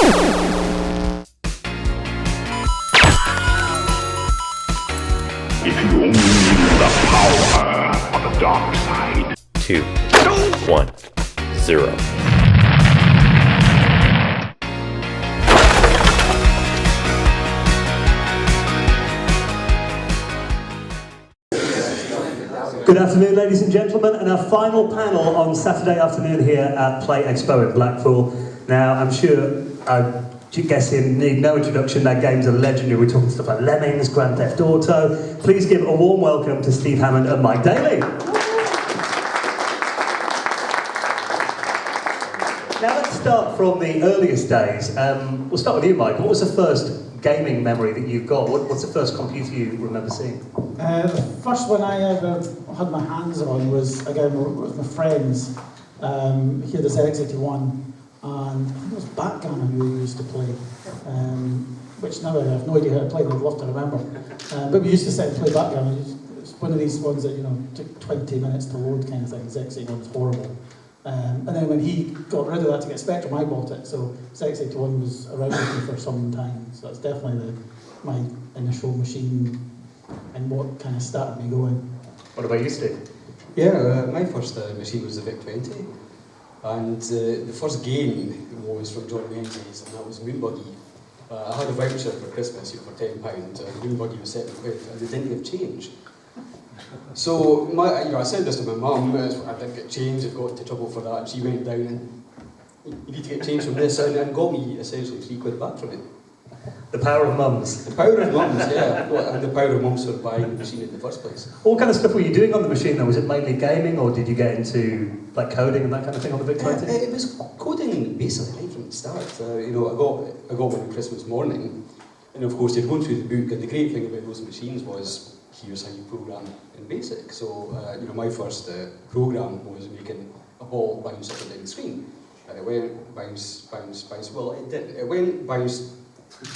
If you only knew the power of the dark side. 2, 1, 0. Good afternoon, ladies and gentlemen, and our final panel on Saturday afternoon here at Play Expo in Blackpool. Now, I'm sure guessing need no introduction, their games are legendary. We're talking stuff like Lemmings, Grand Theft Auto. Please give a warm welcome to Steve Hammond and Mike Daly. Now let's start from the earliest days. We'll start with you, Mike. What was the first gaming memory that you've got? What's the first computer you remember seeing? The first one I ever had my hands on was, again, with my friends. He had this X81, and I think it was backgammon we used to play, which now I have no idea how to play, and I'd love to remember. But we used to sit and play backgammon. It's one of these ones that, you know, took 20 minutes to load kind of thing. X81 was horrible. And then when he got rid of that to get Spectrum, I bought it. So X81 was around with me for some time. So that's definitely my initial machine and what kind of started me going. What about you, Steve? Yeah, my first machine was the VIC-20, and the first game was from John Menzies, and that was Moonbuggy. I had a voucher for Christmas for £10, and Moonbuggy was £7, and they didn't give change. So I said this to my mum. I didn't get change. I got into trouble for that, and she went down and you need to get change from this, and got me essentially £3 back from it. The power of mums. The power of mums, yeah. And the power of mums for buying the machine in the first place. What kind of stuff were you doing on the machine though? Was it mainly gaming, or did you get into like coding and that kind of thing on the VIC-20? It was coding basically right from the start. I got one on Christmas morning, and of course you'd go through the book, and the great thing about those machines was here's how you program in BASIC. So my first program was making a ball bounce up and down the screen. And it went bounce, bounce, bounce. Well, it didn't. It went bounce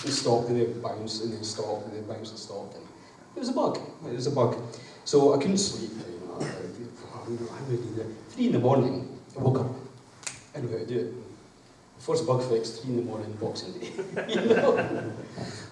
and stopped, and then bounce, and then stopped, and then bounce and stopped. And it was a bug. It was a bug. So I couldn't sleep. I'm going to do that. 3 in the morning, I woke up. I knew how to do it. First bug fix, 3 in the morning, Boxing Day.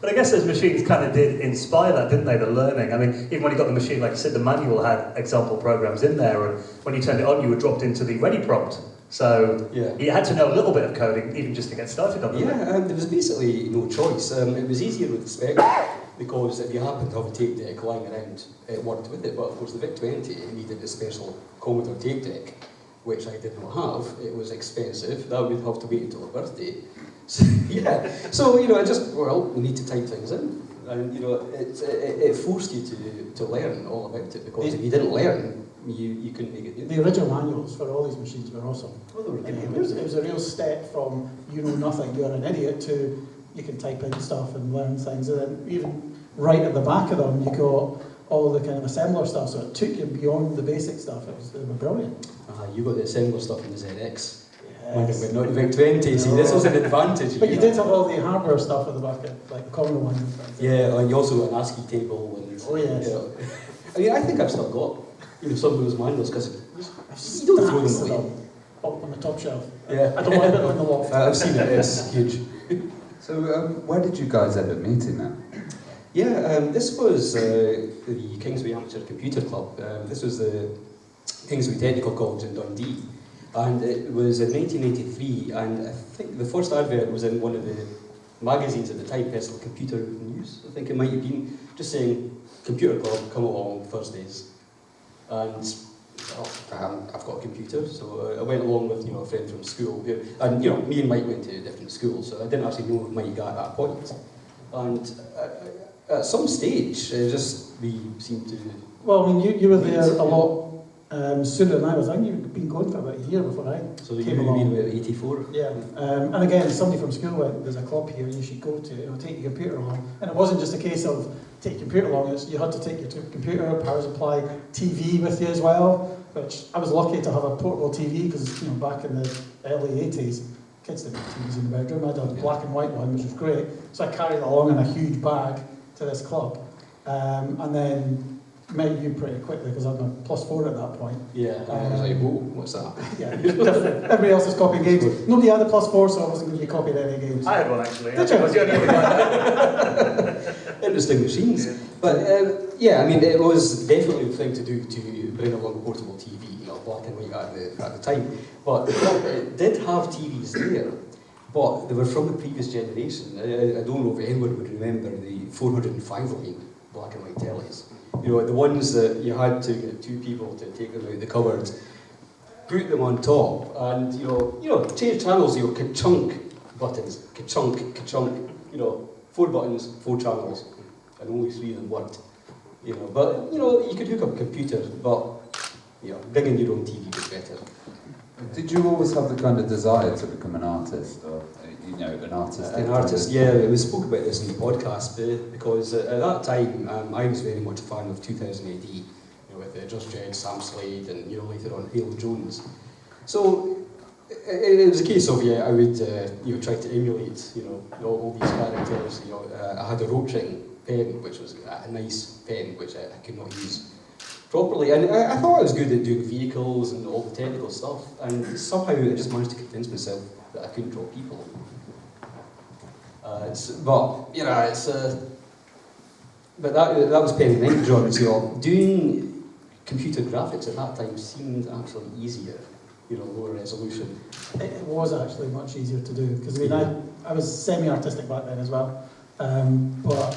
But I guess those machines kind of did inspire that, didn't they, the learning? I mean, even when you got the machine, like you said, the manual had example programs in there, and when you turned it on, you were dropped into the ready prompt. So yeah. You had to know a little bit of coding, even just to get started on it. Yeah, there was basically no choice. It was easier with the Spectrum, because if you happened to have a tape deck lying around, it worked with it. But of course, the VIC-20 needed a special Commodore tape deck, which I did not have. It was expensive. That would have to wait until a birthday. So, yeah. So we need to type things in, and it forced you to learn all about it, because if you didn't learn, you couldn't make it. The original manuals for all these machines were awesome. Oh, they were good. It was a real step from you know nothing, you're an idiot, to you can type in stuff and learn things. And then even right at the back of them, you got all the kind of assembler stuff, so it took you beyond the basic stuff. They were brilliant. You got the assembler stuff in the ZX. Yes. But not the VIC-20. See, this was an advantage. But you did have all the hardware stuff at the back, like the common one. Yeah, and you also got an ASCII table. And, oh yes. I think I've still got some of those manuals, because you don't throw them away. Up on the top shelf. Yeah. I don't want it on the loft. I've seen it. It's huge. So, where did you guys end up meeting then? Yeah, this was the Kingsway Amateur Computer Club. This was the Kingsway Technical College in Dundee, and it was in 1983. And I think the first advert was in one of the magazines at the time, Personal Computer News. I think it might have been, just saying, "Computer Club, come along Thursdays." And I've got a computer, so I went along with a friend from school, and me and Mike went to different schools, so I didn't actually know Mike at that point. And at some stage, we seemed to. Well, I mean, you were there a lot sooner than I was. I think you'd been going for about a year before I So came you along. been about 84? Yeah, and again, somebody from school went, there's a club here you should go to, take your computer along. And it wasn't just a case of take your computer along, you had to take your computer, power supply, TV with you as well, which I was lucky to have a portable TV, because back in the early 80s, kids didn't have TVs in the bedroom. I had a black and white one, which was great. So I carried it along in a huge bag to this club. And then met you pretty quickly because I had my +4 at that point. Yeah, I was like, whoa, what's that? Yeah, different. Everybody else is copying games. Nobody had a +4, so I wasn't going to be copying any games. I had one actually. Did you? I was the only one guy. Interesting machines. Yeah. But yeah, I mean, it was definitely the thing to do to bring along a portable TV, black and white at the time. But it did have TVs there, but they were from the previous generation. I don't know if anyone would remember the 405 line black and white tellies. The ones that you had to get two people to take them out the cupboard, put them on top, and change channels. Ka-chunk buttons, ka-chunk, ka-chunk. 4 buttons, 4 channels, and only 3 of them worked. But you could hook up a computer, but bringing your own TV was better. Did you always have the kind of desire to become an artist, or an artist? An artist, yeah. We spoke about this in the podcast because at that time I was very much a fan of 2000 AD, with Just Jed, Sam Slade, and later on Halo Jones. So it was a case of I would try to emulate all these characters. I had a Roaching pen, which was a nice pen which I could not use properly, and I thought I was good at doing vehicles and all the technical stuff, and somehow I just managed to convince myself that I couldn't draw people. But that was pen and ink drawings. Doing computer graphics at that time seemed actually easier. Lower resolution. It was actually much easier to do because I was semi-artistic back then as well, but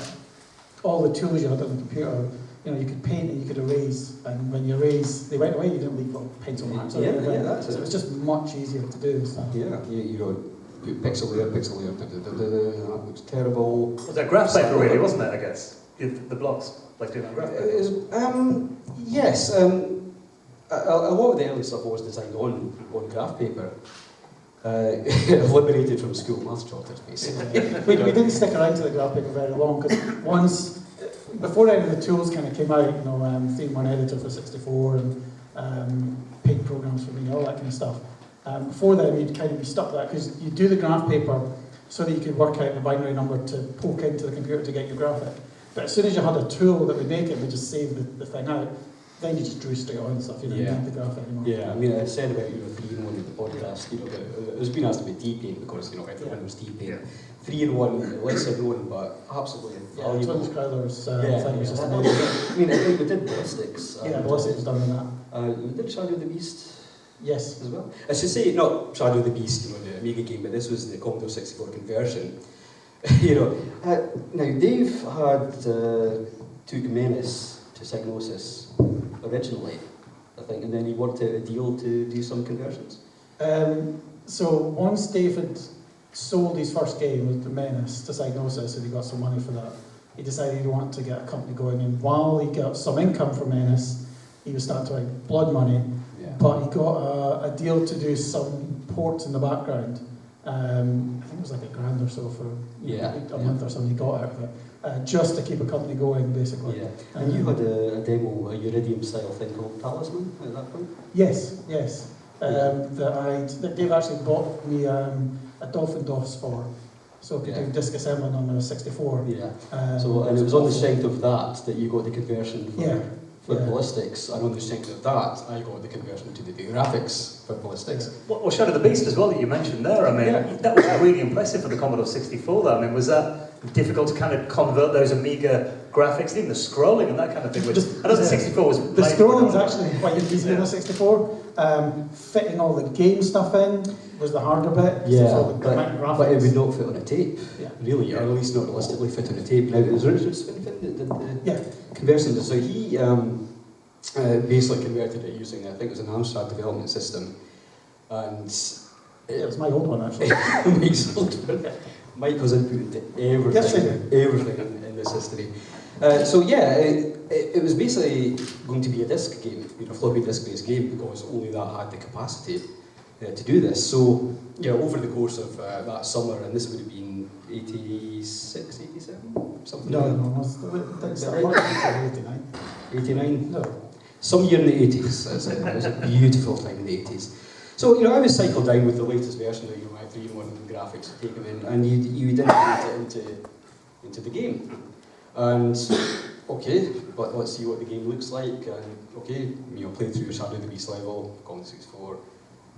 all the tools you had on the computer, you could paint and you could erase, and when you erase, they went away. You didn't leave little pencil marks. So it was just much easier to do. So. Yeah, put pixel layer, that looks terrible. Was that graph paper really, wasn't it? I guess the blocks like doing on graph paper. Yes. A lot of the early stuff was designed on graph paper, liberated from school maths charters, basically. We didn't stick around to the graph paper very long because before any of the tools kind of came out, Theme 1 editor for 64 and paint programs for me, all that kind of stuff. Before then, you'd kind of be stuck with that because you do the graph paper so that you could work out the binary number to poke into the computer to get your graphic. But as soon as you had a tool that would make it, would just save the thing out. Then you just drew straight on stuff, you didn't need the graph anymore. Yeah, I mean, I said about 3-in-1 in the podcast, it was being asked about D-Paint because everyone was D-Paint. Yeah. 3-in-1, lesser known, but absolutely valuable. Twin Skyler's thing was just I amazing. mean, I think we did Ballistics. Ballistics was done in that. We did Shadow the Beast. Yes. As well. I should say, not Shadow the Beast, the Amiga game, but this was the Commodore 64 conversion. Now Dave had took Menace to Psygnosis originally, I think, and then he worked out a deal to do some conversions. So once Dave had sold his first game with the Menace to Psygnosis and he got some money for that, he decided he wanted to get a company going, and while he got some income from Menace, he was starting to make blood money, but he got a deal to do some ports in the background. I think it was like $1,000 or so for a month or something he got out of it. Just to keep a company going, basically. Yeah, and you had a demo, a Uridium style thing called Talisman at that point? Yes. That Dave actually bought me a Dolphin DOS for, so I could do disk assembling on the 64. Yeah, and it was on the strength of that you got the conversion for Ballistics, and on the strength of that, I got the conversion to the graphics for Ballistics. Well, Shadow the Beast as well that you mentioned there, I mean, that was really impressive for the Commodore 64 though. I mean, was that difficult to kind of convert those Amiga graphics, even the scrolling and that kind of thing? Which I know the 64 was... The scrolling was actually quite easy in the 64. Fitting all the game stuff in was the harder bit. But it would not fit on a tape, really, or at least not realistically fit on a tape. Now, it was Richard Swinfin that did the conversion, so he basically converted it using, I think it was an Amstrad development system, and... it was my old one, actually. Mike's old one. Mike was input into everything in this history. It was basically going to be a disc game, floppy disk-based game, because only that had the capacity to do this. So, over the course of that summer, and this would have been 86, 87, something like that. 89. 89? No. Some year in the 80s. It was a beautiful time in the 80s. So, I was cycled down with the latest version of my 3-in-1 graphics to take them in, and you integrate it into the game. And okay, but let's see what the game looks like. And okay, play through Shadow of the Beast level, Commodore 64,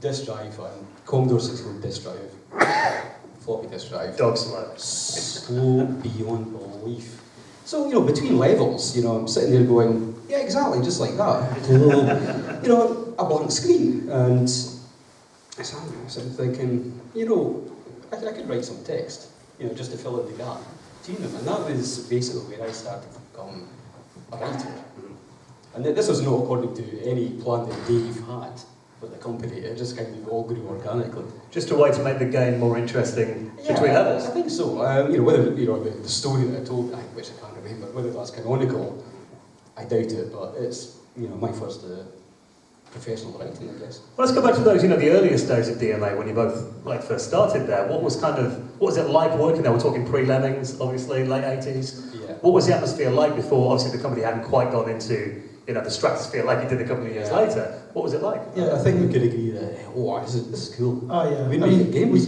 disk drive, and Commodore 64 disk drive, floppy disk drive. Dog slow. Slow beyond belief. So, between levels, I'm sitting there going, yeah, exactly, just like that. A blank screen. And I started thinking, I could write some text, just to fill in the gap between them. And that was basically where I started to become a writer. And this was not according to any plan that Dave had for the company. It just kind of all grew organically. Just a way to make the game more interesting between levels. I think so. Whether the story that I told, which I can't remember, whether that's canonical, I doubt it. But it's my first professional writing, I guess. Well, let's go back to those, the earliest days of DMA when you both first started there. What was it like working there? We're talking pre-Lemmings, obviously, late 80s. Yeah. What was the atmosphere like before? Obviously, the company hadn't quite gone into the stratosphere like it did a couple of years later. What was it like? Yeah, I think we could agree that this is cool. Oh yeah. We made games.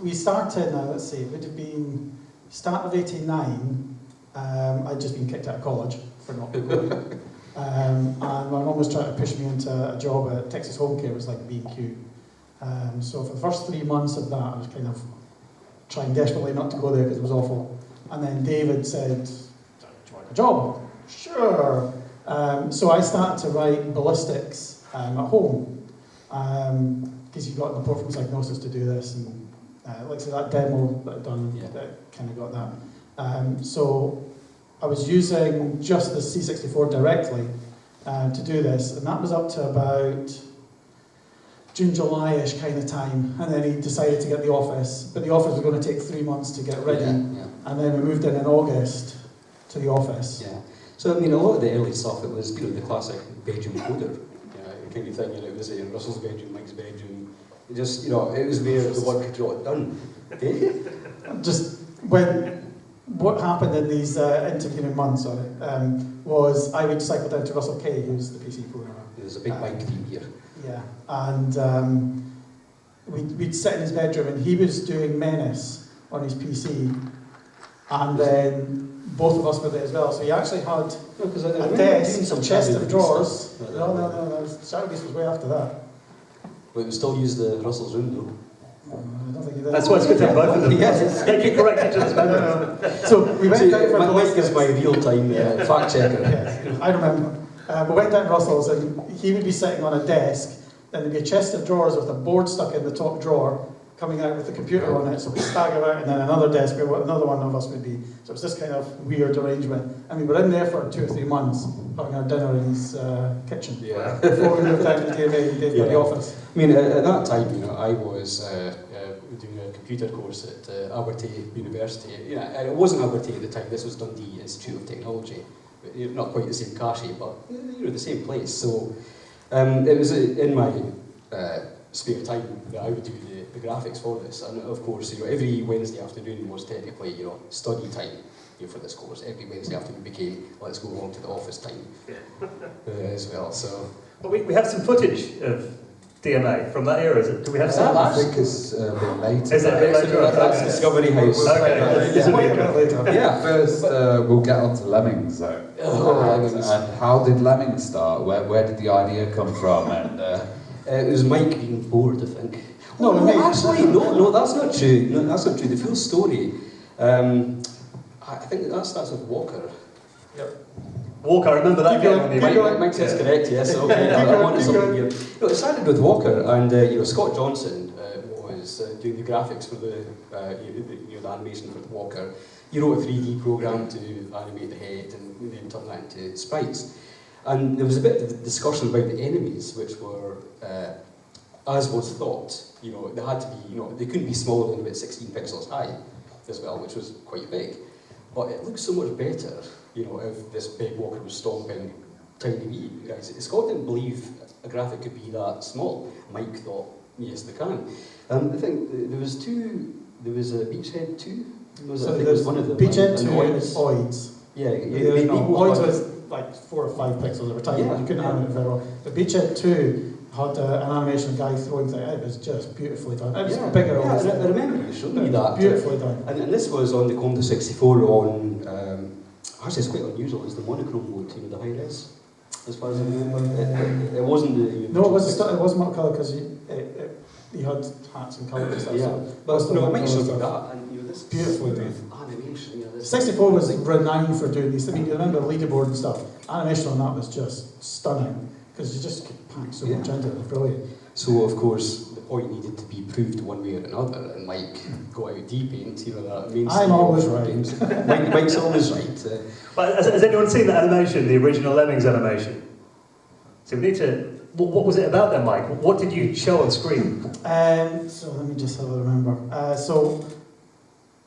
We started. Let's see. It would have been start of '89. I'd just been kicked out of college for not going. And my mum was trying to push me into a job at Texas Home Care. It was like B&Q. So for the first 3 months of that, I was kind of trying desperately not to go there because it was awful. And then David said, "Do you want a job?" Sure. So I started to write Ballistics at home because you got an report from Psygnosis to do this, and like I said, that demo that I'd done, that kind of got that. So I was using just the C64 directly to do this, and that was up to about June, July-ish kind of time, and then he decided to get the office, but the office was going to take 3 months to get ready, and then we moved in August to the office. Yeah. So, a lot of the early stuff, it was, the classic bedroom coder, kind of thing, it was in Russell's bedroom, Mike's bedroom, it just, it was where the work had got done. Just what happened in these intervening months, was I would cycle down to Russell Kay, who's the PC programmer. There's a big Mike theme here. Yeah, and we'd sit in his bedroom, and he was doing Menace on his PC, and then both of us were there as well. So he actually had a desk, a chest of drawers. No, Shadow Beast was way after that. But we still use the Russell's room though. I don't think he did. That's why it's good to have both of them. Yes. They can correct each other's memories. So we went down for Mike is my real-time fact checker. Yes, I remember. We went down to Russell's, and he would be sitting on a desk, and there'd be a chest of drawers with a board stuck in the top drawer, coming out with the computer on it, so we stagger out, and then another desk where another one of us would be. So it was this kind of weird arrangement. And we were in there for 2 or 3 months, having our dinner in his kitchen. Yeah. Before we moved down to DMA, Dave got the office. At that time, I was doing a computer course at Abertay University. And it wasn't Abertay at the time, this was Dundee Institute of Technology. Not quite the same cashy, but the same place. So it was in my spare time that I would do the graphics for this, and of course, every Wednesday afternoon was technically, study time for this course. Every Wednesday afternoon became let's go along to the office time as well. So, but we have some footage of DMA from that era. Do we have some? I think it's a bit later. Is it a bit later? That's Discovery House. Okay. Yeah. First, we'll get on to Lemmings though. Lemmings. And how did Lemmings start? Where did the idea come from? And it was Mike being bored, I think. No, actually, no, that's not true. No, that's not true. The full story, I think that starts with Walker. Yep. Walker, I remember that game. Mike says correct, yes. Okay, I wanted something here. No, it started with Walker, and Scott Johnson was doing the graphics for the animation for the Walker. He wrote a 3D program to animate the head and then turn that into sprites. And there was a bit of discussion about the enemies, which were, as was thought, they had to be, they couldn't be smaller than about 16 pixels high as well, which was quite big. But it looked so much better, if this big Walker was stomping tiny wee guys. Scott didn't believe a graphic could be that small. Mike thought, yes, they can. I think there was a Beachhead 2. So there's one of them. Beachhead 2 is Oids. Yeah, Oids was like 4 or 5 pixels over time. You couldn't animate it very well. But Beachhead 2 had an animation guy throwing things. It was just beautifully done. It was bigger. Yeah, I remember you showed me that. Beautifully done. And this was on the Commodore 64 on Actually, it's quite unusual. It's the monochrome mode, you know, the high res. As far as I remember, it wasn't the. No, it wasn't multicolour because he had hats and colours and stuff. Yeah, so but no, it might show you stuff. that, and you know, this Beautifully done. animation. You know, this 64 was renowned for doing these. I mean, you remember leaderboard and stuff. Animation on that was just stunning because you just could pack so much into it. It was brilliant. So of course, the point needed to be proved one way or another, and Mike got out D-Paint, you know, that main. I'm always right. Mike's always right. But has anyone seen that animation, the original Lemmings animation? So we need to. What was it about then, Mike? What did you show on screen? So let me just have a remember. So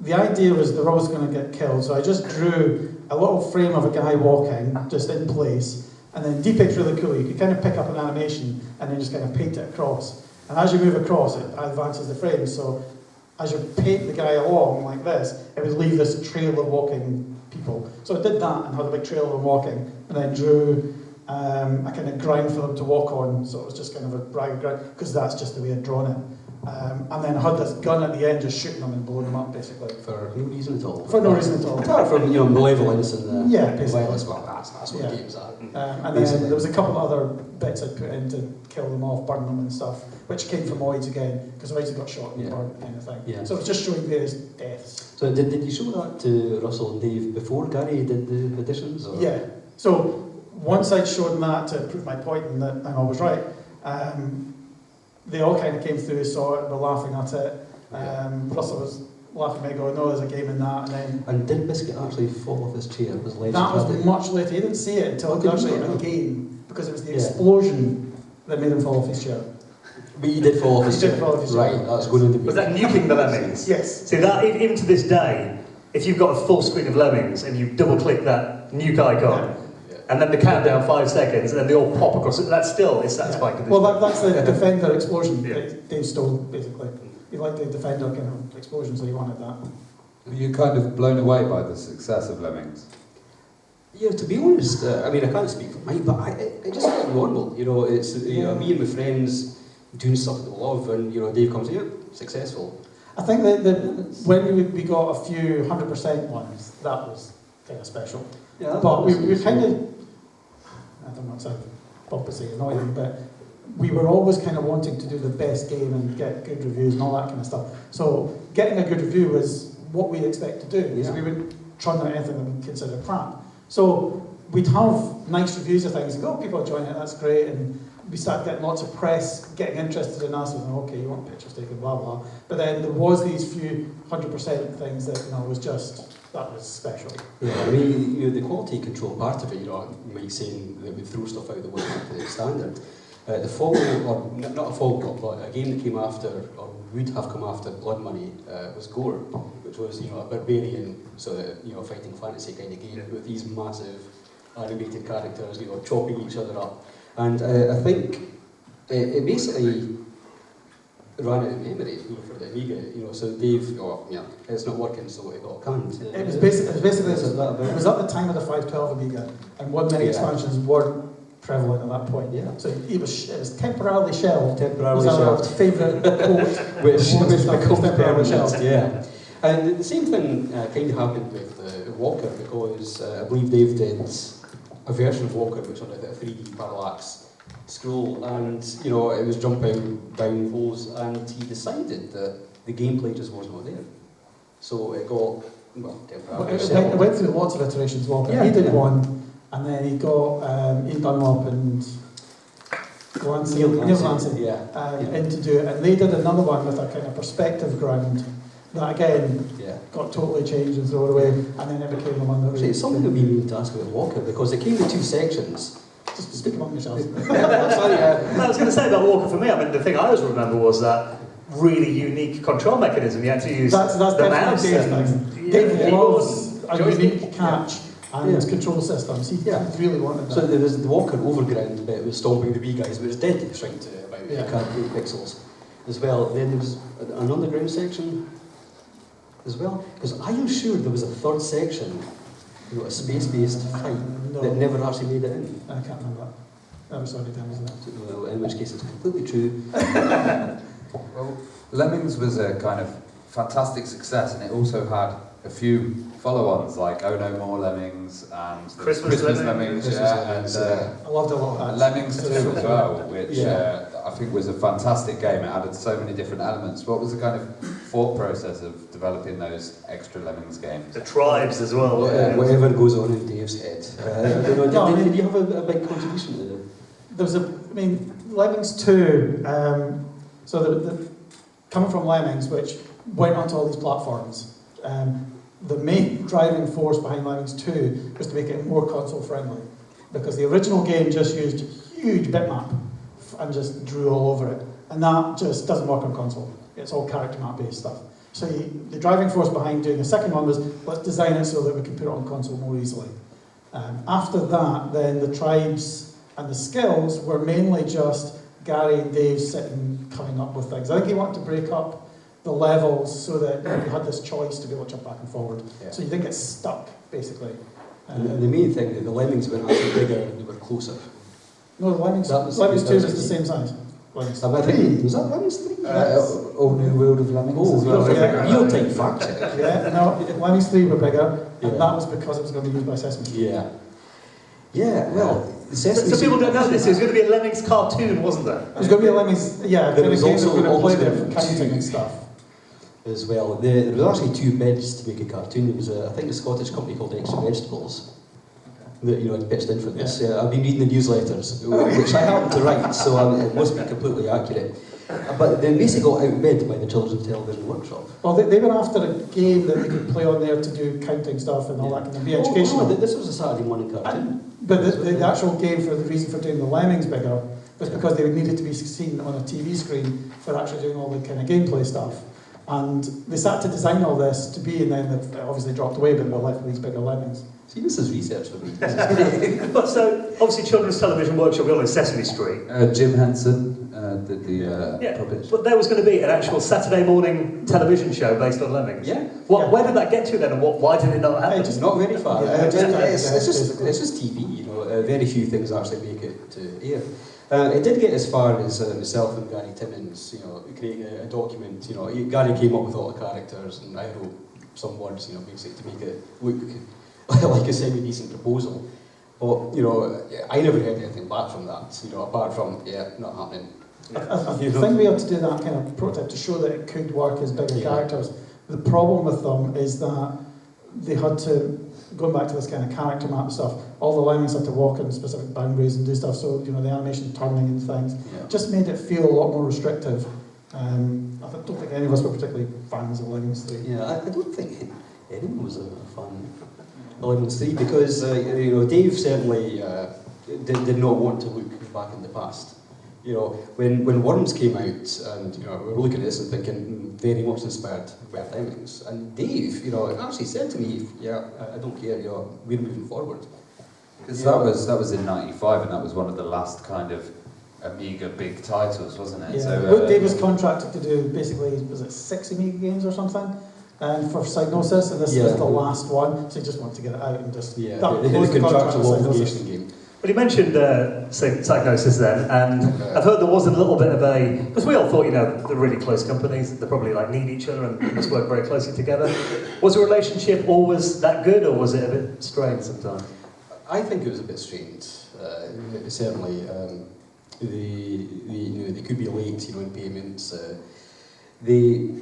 the idea was the robot's going to get killed. So I just drew a little frame of a guy walking just in place, and then D-Paint's really cool. You could kind of pick up an animation and then just kind of paint it across. And as you move across, it advances the frame. So as you paint the guy along like this, it would leave this trail of walking people. So I did that and had a big trail of them walking, and then drew a kind of ground for them to walk on. So it was just kind of a ragged ground, because that's just the way I'd drawn it. And then I had this gun at the end, just shooting them and blowing them up, basically. For no reason at all. For no reason at all. Apart from, you know, malevolence and Yeah, basically. violence. Well, that's what games are. And then there was a couple of other bits I'd put in to kill them off, burn them and stuff, which came from Oids again, because Oids had got shot and burned kind of thing. Yeah. So it was just showing various deaths. So did you show that to Russell and Dave before Gary did the additions? Or? Yeah. So once I'd shown that to prove my point and that I'm always right, they all kind of came through, saw it, were laughing at it. Russell was laughing at me, going, "No, there's a game in that." And did Biscuit actually fall off his chair? Was legend? That was much later. He didn't see it until it was actually a game, because it was the Yeah. explosion that made him fall off his chair. But he did fall off his He chair. did fall off his chair. Right, that's going into. Was that nuking the Lemmings? Yes. See, that even to this day, if you've got a full screen of Lemmings and you double-click that nuke icon, and then the countdown 5 seconds, and then they all pop across it, that's satisfying to this Well, day. that's the Defender explosion Yeah. that Dave stole, basically. He liked the Defender kind of explosion, so he wanted that. Were you kind of blown away by the success of Lemmings? Yeah, to be honest, I mean, I can't speak for Mike, but I just felt normal. You know, it's you know, me and my friends doing stuff that we love, and you know, Dave comes here, successful. I think that when we got a few 100% ones, that was kind of special. Yeah, But we kind of, I don't know, it sounds pompously annoying, but we were always kind of wanting to do the best game and get good reviews and all that kind of stuff. So getting a good review was what we'd expect to do, because we wouldn't try out anything that we consider crap. So we'd have nice reviews of things and go, "Oh, people are enjoying it, that's great," and we started getting lots of press getting interested in us, and okay, you want pictures taken, blah blah. But then there was these few 100% things that was just, that was special. Yeah, I mean, you know, the quality control part of it, you know, you might say that we throw stuff out the window to the standard. The follow, or not a follow-up, but a game that came after, or would have come after Blood Money, was Gore, which was, you know, a barbarian, so you know, fighting fantasy kind of game with these massive animated characters, you know, chopping each other up. And I think it basically ran out of memory, you know, for the Amiga, you know, so Dave, it's not working, so it got canned. It was basically, Is it that bad? it was at the time of the 512 Amiga, and 1 minute expansions weren't prevalent at that point. Yeah. So it was temporarily shelved. Temporarily was our shelved. favourite quote. which was becomes temporarily permanent, shelved. yeah. And the same thing kind of happened with Walker, because I believe Dave did a version of Walker which had a 3D parallax scroll, and you know, it was jumping down holes, and he decided that the gameplay just was not there. So it got, well, temporarily It shelved. went through lots of iterations. Walker. Yeah, He did yeah. one, and then he got Ian Dunlop and Neil Lancey Yeah. in to do it, and they did another one with a kind of perspective ground that again Yeah. got totally changed and thrown away, and then it became the one that Actually, it's something that we need to ask about Walker, because it came with 2 sections. Just speak among yourselves. Sorry, I was going to say about Walker for me, I mean, the thing I always remember was that really unique control mechanism. You had to use That's the mouse. definitely Dave's And, thing. Dave yeah, loves a joystick. unique catch and control systems. He really wanted that. So there was the Walker overground bit with stomping the wee guys, but it was dead to shrink to about 8 pixels as well. Then there was an underground section as well, because I am sure there was a 3rd section, you know, a space-based fight that never actually made it in. I can't remember that. I'm sorry, Dan, isn't it? Well, in which case it's completely true. Well, Lemmings was a kind of fantastic success, and it also had a few follow-ons like Oh No More Lemmings and Christmas Lemmings, Christmas yeah, Lemmings, and I loved a lot of that. Lemmings 2 as well, which I think was a fantastic game. It added so many different elements. What was the kind of thought process of developing those extra Lemmings games? The tribes as well. Whatever goes on in Dave's head. Did you have a big contribution to it? There was Lemmings 2, so coming from Lemmings, which went onto all these platforms, the main driving force behind Lemmings 2 was to make it more console friendly, because the original game just used huge bitmap and just drew all over it, and that just doesn't work on console. It's all character map based stuff. So the driving force behind doing the second one was, let's design it so that we can put it on console more easily. After that, then the tribes and the skills were mainly just Gary and Dave sitting, coming up with things. I think he wanted to break up the levels so that you had this choice to be able to jump back and forward. Yeah. So you didn't get stuck, basically. The main thing, the Lemmings were actually bigger and they were closer. No, the Lemmings 2 That was was the the same size. Lemmings. I think, was that Lemmings 3? All New World of Lemmings as well. Real-time fact check. Yeah, no, Lemmings 3 were bigger, Yeah. and that was because it was going to be used by Sesame Street. Yeah. Yeah, well, Sesame So people Street- don't know this. It was going to be a Lemmings cartoon, wasn't there? It was going to be a Lemmings, yeah, There kind was of game that also were going to play almost there going for to be counting two. and stuff. as well. There was actually 2 bids to make a cartoon. There was, I think, a Scottish company called Extra Vegetables that had pitched in for this. I've been reading the newsletters, which I happen to write, so it must be completely accurate. But they basically got outbid by the Children's Television Workshop. Well, they were after a game that they could play on there to do counting stuff and all that kind of be educational. Oh, this was a Saturday morning cartoon. But the actual game, for the reason for doing the Lemmings bigger, was because they needed to be seen on a TV screen for actually doing all the kind of gameplay stuff. And they started to design all this to be, and then they've obviously dropped away, but we're left with these bigger Lemmings. See, this is research for me. But so, obviously, Children's Television Workshop, we all know Sesame Street. Jim Henson did the puppet. But there was going to be an actual Saturday morning television show based on Lemmings. Yeah. Where did that get to then, and why did it not happen? It's not very far. Yeah, It's just TV, very few things actually make it to air. It did get as far as myself and Gary Timmins, creating a document. Gary came up with all the characters, and I wrote some words, basically to make it look like a semi-decent proposal. But I never heard anything back from that. Apart from not happening. I think we had to do that kind of prototype to show that it could work as bigger characters. The problem with them is that they had to, going back to this kind of character map stuff, all the Lemmings had to walk in specific boundaries and do stuff, so the animation turning and things just made it feel a lot more restrictive. I don't think any of us were particularly fans of Lemmings 3. Yeah, I don't think anyone was a fan of Lemmings 3 because Dave certainly did not want to look back in the past. When Worms came out, and we were looking at this and thinking very much inspired by Lemmings, and Dave, actually said to me, I don't care, we're moving forward. Because that was in '95, and that was one of the last kind of Amiga big titles, wasn't it? Yeah. So, Dave was contracted to do basically, was it 6 Amiga games or something? For Psygnosis, and this was the last one, so he just wanted to get it out and just... They had a contractual obligation game. But he mentioned Psygnosis then, and I've heard there was a little bit of a... Because we all thought, they're really close companies, they probably need each other and must work very closely together. Was the relationship always that good, or was it a bit strained sometimes? I think it was a bit strained. Certainly, they could be late, in payments. We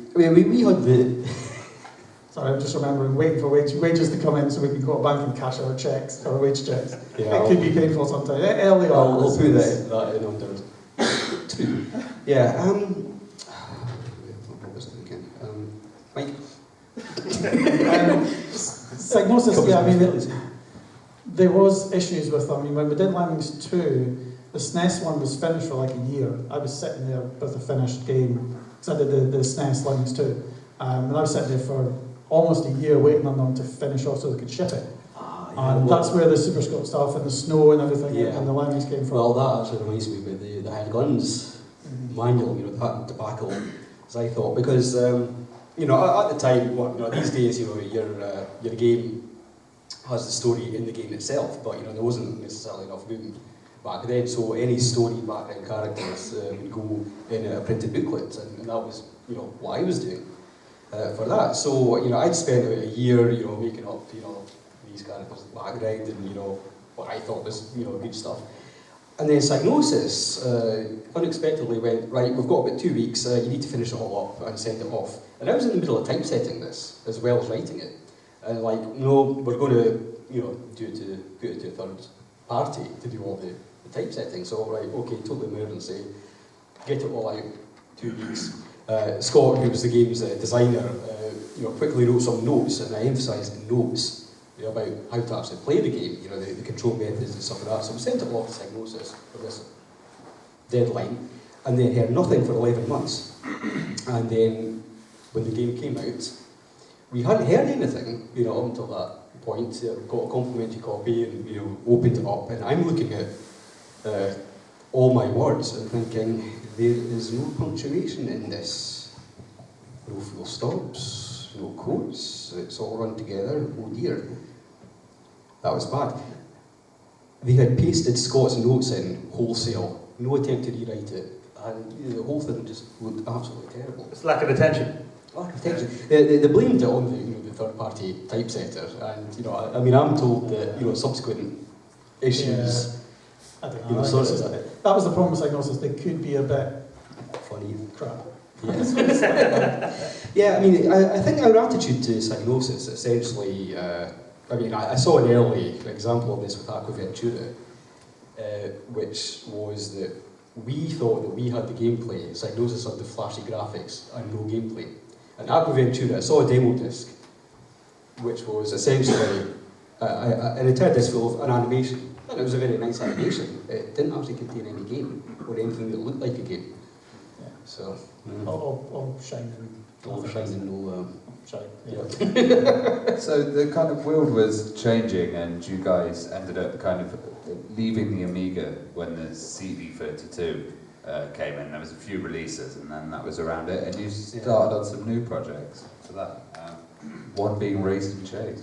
had the... Sorry, I'm just remembering waiting for wages to come in so we can go to a bank and cash our checks, our wage checks. Yeah, it could be painful sometimes. Early on. I'll put that in under 2. Yeah. What was it again? Mike. Psygnosis. There was issues with them. When we did Lemmings 2, the SNES one was finished for like a year. I was sitting there with a finished game because I did the SNES Lemmings 2, and I was sitting there for almost a year waiting on them to finish off so they could ship it. And that's where the Super Scope stuff and the snow and everything and the Lemmings came from. Well, that actually reminds me about the Hired Guns manual, that debacle, as I thought, because at the time, these days, your game has the story in the game itself, but there wasn't necessarily enough room back then, so any story background characters would go in a printed booklet, and that was what I was doing. for that. So, I'd spent about a year, making up, these characters' background and, what I thought was, good stuff. And then Psygnosis unexpectedly went, right, we've got about 2 weeks, you need to finish it all up and send it off. And I was in the middle of typesetting this, as well as writing it. And no, we're going to, put it to a third party to do all the typesetting. So, right, okay, totally emergency, get it all out, 2 weeks. Scott, who was the game's designer, quickly wrote some notes, and I emphasised the notes about how to actually play the game, the control methods and stuff like that. So we sent it off to Psygnosis for this deadline, and then heard nothing for 11 months. And then when the game came out, we hadn't heard anything, up until that point. Got a complimentary copy and opened it up, and I'm looking at all my words and thinking, there is no punctuation in this, no full stops, no quotes, it's all run together, oh dear. That was bad. They had pasted Scott's notes in wholesale, no attempt to rewrite it, and the whole thing just looked absolutely terrible. It's lack of attention. Lack of attention. They blamed it on the third-party typesetter, and I'm told that subsequent issues. Yeah. I don't know. That was the problem with Psygnosis. They could be a bit funny. Crap. Yes. Yeah, I think our attitude to Psygnosis essentially. I saw an early example of this with Aquaventura, which was that we thought that we had the gameplay, Psygnosis had the flashy graphics and no gameplay. And Aquaventura, I saw a demo disc, which was essentially an entire disc full of an animation. And it was a very nice animation. It didn't actually contain any game or anything that looked like a game. Yeah. So all shine and all shine and no shine. Yeah. So the kind of world was changing, and you guys ended up kind of leaving the Amiga when the CD32 came in. There was a few releases, and then that was around it. And you started on some new projects for that. One being Race and Chase.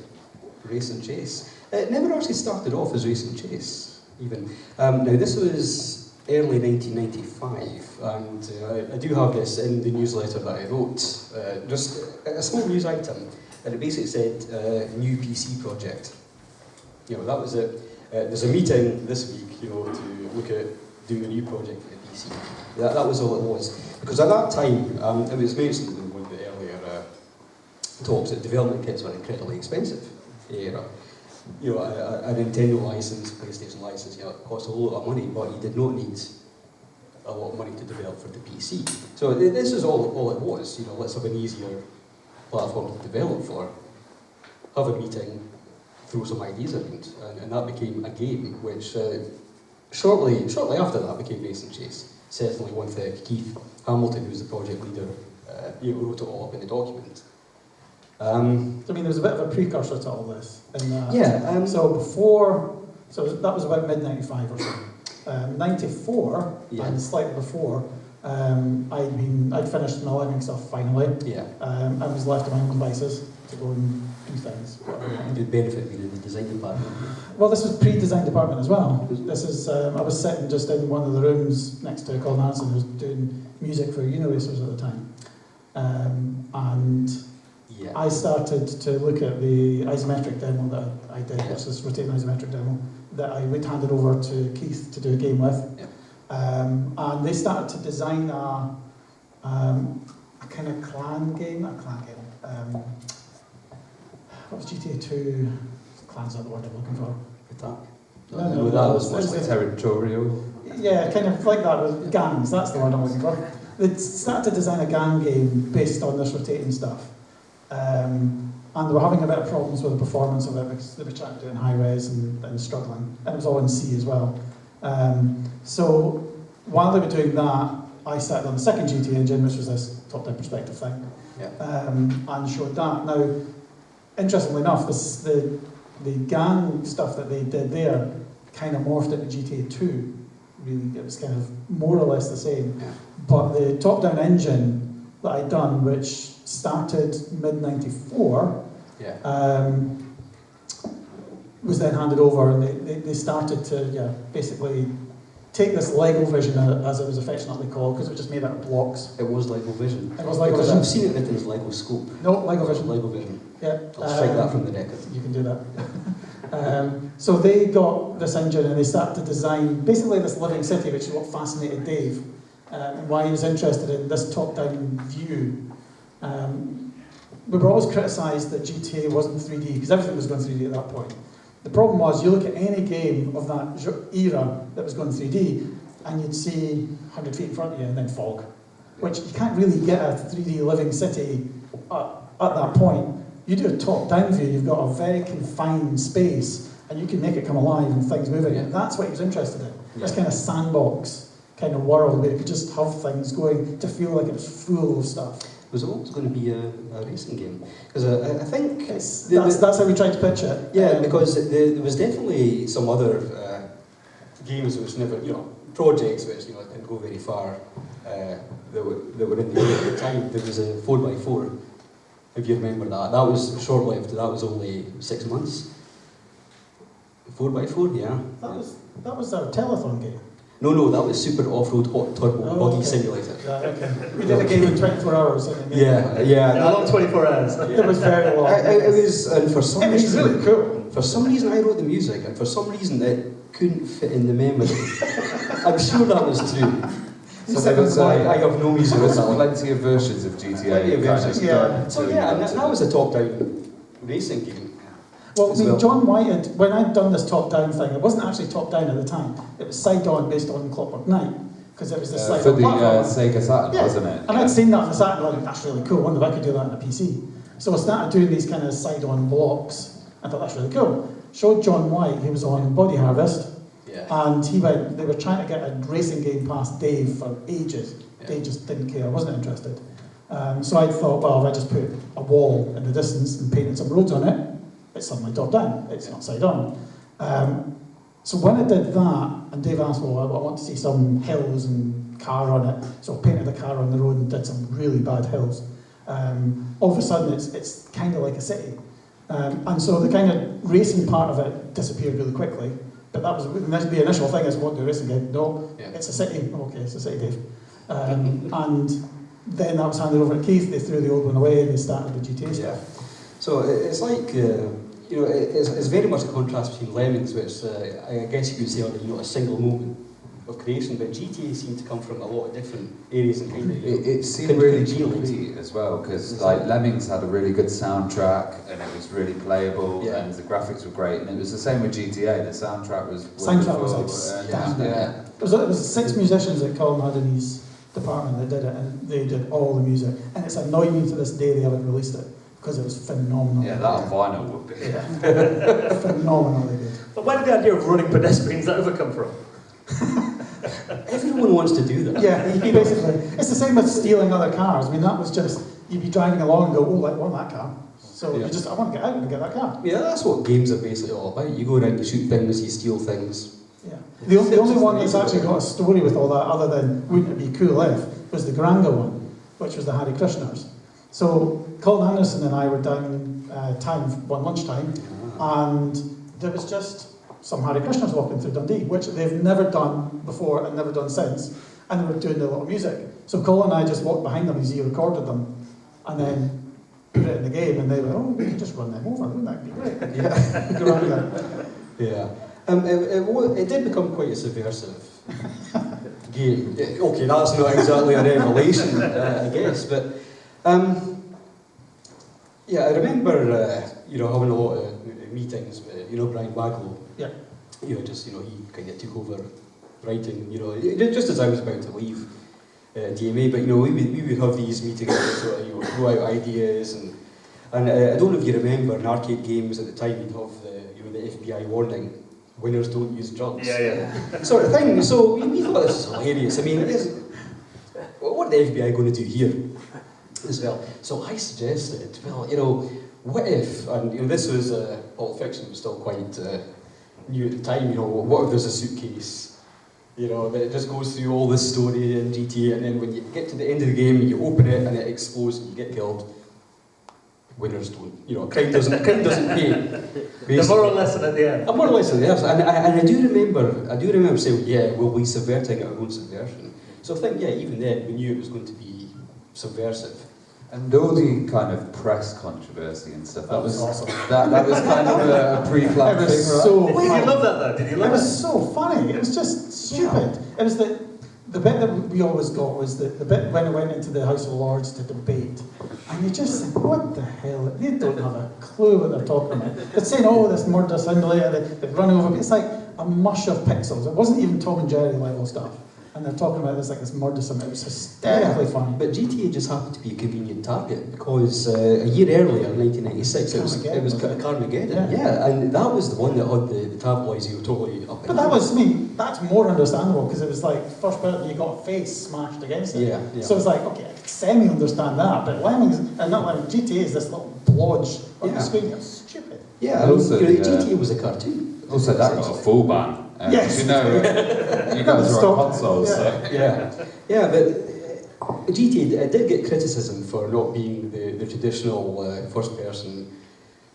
Race and Chase. It never actually started off as Race and Chase, even. Now, this was early 1995, and I do have this in the newsletter that I wrote, just a small news item, and it basically said, new PC project. That was it. There's a meeting this week, to look at doing a new project for the PC. That was all it was. Because at that time, it was mentioned in one of the earlier talks that development kits were incredibly expensive. A Nintendo license, PlayStation license, it cost a lot of money, but you did not need a lot of money to develop for the PC. So this is all it was. Let's have an easier platform to develop for. Have a meeting, throw some ideas around, and that became a game, which shortly after that became Race and Chase. Certainly with Keith Hamilton, who's the project leader, wrote it all up in the document. There's a bit of a precursor to all this. In that. Yeah. So that was about mid-95 or so. 94, Yeah. and slightly before, I'd finished my Lemmings stuff finally. Yeah. I was left to my own devices to go and do things. It benefited me in the design department. Well, this was pre-design department as well. This is I was sitting just in one of the rooms next to Colin Harrison, who was doing music for Uniracers at the time, and Yeah. I started to look at the isometric demo that I did, Yeah. which is rotating isometric demo, that I would hand it over to Keith to do a game with. Yeah. And they started to design a kind of clan game, not a clan game. What was GTA 2? Clan's not the word I'm looking for. Attack. No, that was it was much a- Territorial. Yeah, kind of like that, with gangs, that's the word I'm looking for. They started to design a gang game based on this rotating stuff. And they were having a bit of problems with the performance of it because they were trying to do it in high res and struggling. And it was all in C as well. So while they were doing that, I started on the second GT engine, which was this top-down perspective thing, Yeah. and showed that. Now, interestingly enough, the gang stuff that they did there kind of morphed into GTA 2. Really, it was kind of more or less the same. Yeah. But the top-down engine that I'd done, which started mid-94, Yeah. was then handed over, and they started to basically take this Lego Vision, as it was affectionately called, because it was just made out of blocks. It was Lego Vision. It was Lego Because Vision. I've seen it written as Lego Scope. No, Lego Vision. Lego Vision. Yeah. I'll strike that from the record. You can do that. So they got this engine and they started to design basically this living city, which is what fascinated Dave, and why he was interested in this top-down view. We were always criticised that GTA wasn't 3D, because everything was going 3D at that point. The problem was, you look at any game of that era that was going 3D, and you'd see 100 feet in front of you and then fog, which you can't really get a 3D living city at that point. You do a top-down view, you've got a very confined space, and you can make it come alive and things moving. Yeah. And that's what he was interested in. This Yeah. kind of sandbox kind of world where you could just have things going to feel like it was full of stuff. Was it always going to be a racing game? Because I think... That's how we tried to pitch it. Yeah, because there was definitely some other games which never, projects which, didn't go very far, that were in the air at the time. There was a 4x4, if you remember that. That was short-lived, that was only 6 months. 4x4, yeah. That was our telethon game. No, that was Super Off-Road Hot Turbo Buggy okay. Simulator. Right, okay. We did a game in 24 hours. And Yeah. How long? 24 hours. It was very long. It was, and for some It was reason... really cool. For some reason I wrote the music, and for some reason it couldn't fit in the memory. I'm sure that was true. So there was, I have no reason there was for that. plenty of versions of GTA. Plenty of versions, yeah. So yeah, and that was a top-down racing game. Well, I as mean, well. John White, when I'd done this top-down thing, it wasn't actually top-down at the time. It was side-on based on Clockwork Knight, because it was this For side-on the platform. Sega Saturn, Yeah. wasn't it? And I'd seen that on the Saturn, and I thought, that's really cool. I wonder if I could do that on a PC. So I started doing these kind of side-on blocks. I thought, that's really cool. Showed John White, he was on Body Harvest, Yeah. and he went, they were trying to get a racing game past Dave for ages. Yeah. Dave just didn't care, wasn't interested. So I thought, well, if I just put a wall in the distance and painted some roads on it, it's suddenly top down, it's not side on. So when I did that, and Dave asked, well, I want to see some hills and car on it, so I painted the car on the road and did some really bad hills. All of a sudden, it's kind of like a city. And so the kind of racing part of it disappeared really quickly, but that was the initial thing is, what do a racing game? No, Yeah. it's a city. Okay, it's a city, Dave. And then that was handed over to Keith, they threw the old one away, and they started the GTA stuff. Yeah. So it's like, it's very much a contrast between Lemmings, which I guess you could say are a single moment of creation, but GTA seemed to come from a lot of different areas and kind of... It seemed really complete as well, because like Lemmings had a really good soundtrack and it was really playable, Yeah. and the graphics were great, and it was the same with GTA. The soundtrack was Soundtrack was wonderful, outstanding. yeah. It was 6 musicians that Colin had in his department that did it, and they did all the music. And it's annoyed me to this day they haven't released it, because it was phenomenal. Yeah, that on vinyl would be. Yeah. Phenomenally good. But where did the idea of running pedestrians over come from? Everyone wants to do that. Yeah, basically. It's the same with stealing other cars. I mean, that was just, you'd be driving along and go, oh, I want that car. So Yeah. you just, I want to get out and get that car. Yeah, that's what games are basically all about. You go around, you shoot things, you steal things. Yeah. The only one that's actually got a story with all that, other than wouldn't it be cool if, was the Granga one, which was the Harry Krishners. So Colin Anderson and I were down town one lunchtime, and there was just some Harry Krishners walking through Dundee, which they've never done before and never done since, and they were doing their little music. So Colin and I just walked behind them as he recorded them, and then put it in the game, and they were, oh, we could just run them over, wouldn't that be great? Yeah. Granga. Yeah. It did become quite a subversive game. Okay, that's not exactly a revelation, I guess, but yeah, I remember having a lot of meetings with Brian Waglow. Yeah. He kind of took over writing. Just as I was about to leave DMA, but we would have these meetings to sort of throw out ideas and I don't know if you remember in arcade games at the time you'd have the FBI warning. Winners don't use drugs. Yeah. Sort of thing. So we thought this is hilarious. I mean, what are the FBI going to do here as well? So I suggested, what if, and this was, Pulp Fiction was still quite new at the time, what if there's a suitcase, that it just goes through all this story in GTA, and then when you get to the end of the game, you open it and it explodes and you get killed. winners don't, crime doesn't pay. The moral lesson at the end. I'm more or less yes, and I do remember saying, yeah, we'll be subverting our own subversion. So I think, yeah, even then we knew it was going to be subversive. And all the kind of press controversy and stuff, that was awesome. That was kind of a pre-planned It thing, was right? so Did you funny. love that though? Did you love It was so funny. It was just stupid. It was the bit that we always got was the bit when it went into the House of Lords to debate. And you just think, what the hell? They don't have a clue what they're talking about. They're saying, oh, this murder simulator, they've run over. It's like a mush of pixels. It wasn't even Tom and Jerry level stuff. And they're talking about this like this murder simulator. It was hysterically funny. But GTA just happened to be a convenient target because a year earlier, in 1996, it was Carmageddon. Yeah, and that was the one that had the tabloids who were totally up. But that was, that's more understandable because it was like, first bit, you got a face smashed against it. Yeah. So it's like, okay, I can semi-understand that, but Lemmings, and not Lemmings, GTA is this little blodge on the screen. It's stupid. Yeah, Also, GTA was a cartoon. Also, that got a full ban. Yes. You know, you guys are on consoles, so. Yeah, but GTA did get criticism for not being the traditional first-person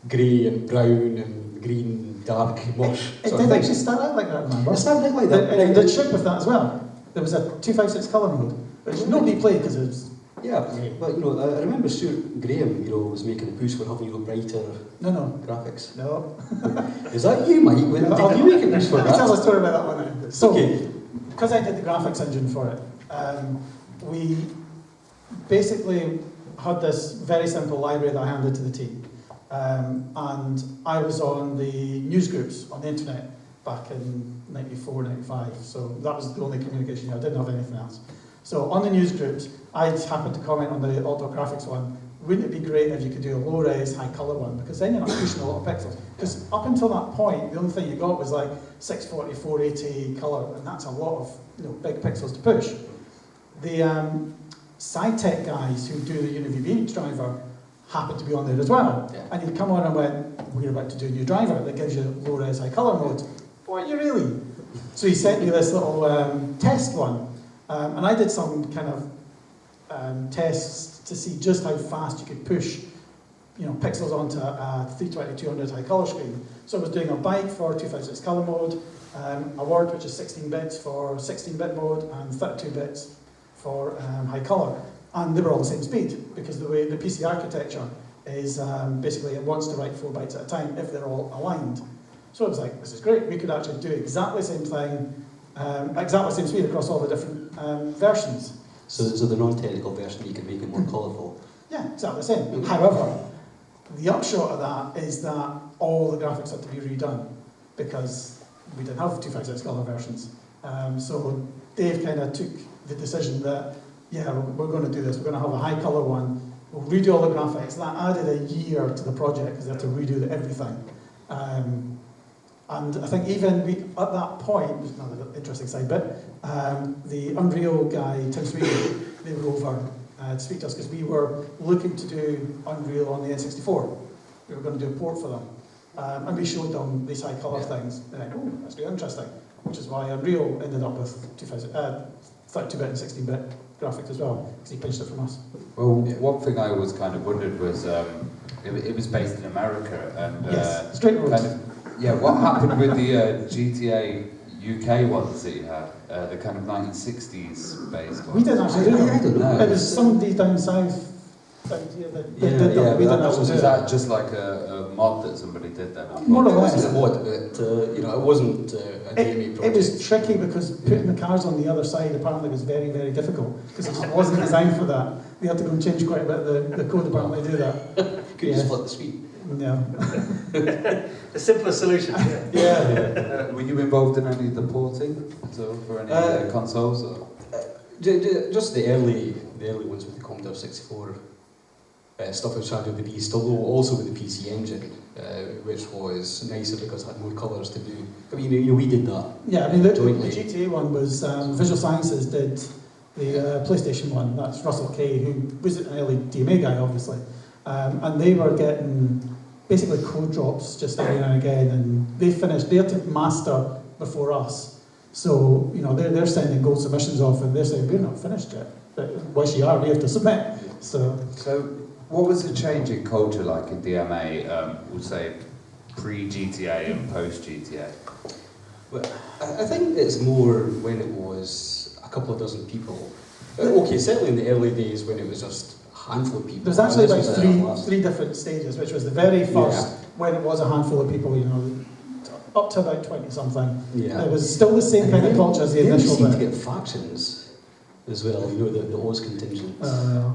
grey and brown and green, dark, mush It sort did of thing. actually start out like that, remember? It started out like that. It did ship with that as well. There was a 256 colour mode, which nobody played because it was... Yeah, but I remember Stuart Graham, was making a push for having brighter No. graphics. No. Is that you, Mike? Did you make a push for I'll tell a that? story about that one now. So, Okay. because I did the graphics engine for it, we basically had this very simple library that I handed to the team. And I was on the news groups on the internet back in 94, 95. So that was the only communication. I didn't have anything else. So on the news groups, I happened to comment on the auto graphics one. Wouldn't it be great if you could do a low-res, high-colour one? Because then you're not pushing a lot of pixels. Because up until that point, the only thing you got was like 640, 480 colour, and that's a lot of big pixels to push. The sci-tech guys who do the UniVB driver happened to be on there as well. Yeah. And he'd come on and went, we're about to do a new driver that gives you low-res, high-colour modes. What, you really? So he sent me this little test one. And I did some kind of tests to see just how fast you could push, pixels onto a 320-200 high colour screen. So I was doing a byte for 256 colour mode, a word which is 16 bits for 16-bit mode, and 32 bits for high colour. And they were all the same speed because the way the PC architecture is basically it wants to write 4 bytes at a time if they're all aligned. So I was like, this is great. We could actually do exactly the same thing. Exactly the same speed across all the different versions. So the non-technical version, you can make it more colourful. Yeah, exactly the same. However, the upshot of that is that all the graphics had to be redone because we didn't have 256 colour versions. So Dave kind of took the decision that, we're going to do this. We're going to have a high colour one. We'll redo all the graphics. That added a year to the project because they had to redo everything. And I think even at that point, which is another interesting side bit, the Unreal guy, Tim Sweeney, they were over to speak to us because we were looking to do Unreal on the N64. We were going to do a port for them. And we showed them these high colour things. They're like, oh, that's really interesting. Which is why Unreal ended up with 32-bit and 16-bit graphics as well, because he pinched it from us. Well, one thing I always kind of wondered was, it was based in America, and Yes, straight roads. What happened with the GTA UK ones that you had, the kind of 1960s based ones? We didn't actually do I don't know. them. It was somebody down south that did them. We didn't actually do Was it. that just like a mod that somebody did then? More or It less. was a mod, but it wasn't a DMA project. It was tricky because putting the cars on the other side apparently was very, very difficult because it just wasn't designed for that. They had to go and change quite a bit of the code apparently to do that. Could you just flip the screen? Yeah. The simplest solution. Were you involved in any of the porting for any of the consoles? Or? Just the early ones with the Commodore 64 stuff with Shadow of the Beast, although also with the PC Engine, which was nicer because it had more colours to do. I mean, we did that. Yeah, I mean, the jointly. GTA one was Visual Sciences did the PlayStation one. That's Russell Kay, who was an early DMA guy, obviously. And they were getting basically code drops just every now and again, and they finished, they had to master before us. So, they're sending gold submissions off, and they're saying, we're not finished yet. But once you are, we have to submit. So What was the change in culture like in DMA, we'll say pre-GTA and post-GTA? Well, I think it's more when it was a couple of dozen people. Okay, certainly in the early days when it was just a handful of people. There's actually And this about was three different stages, which was the very first, when it was a handful of people, you know, up to about 20 something. Yeah. It was still the same kind of culture as the Then we initial seemed to bit. get factions as well, you know, the Oz contingents.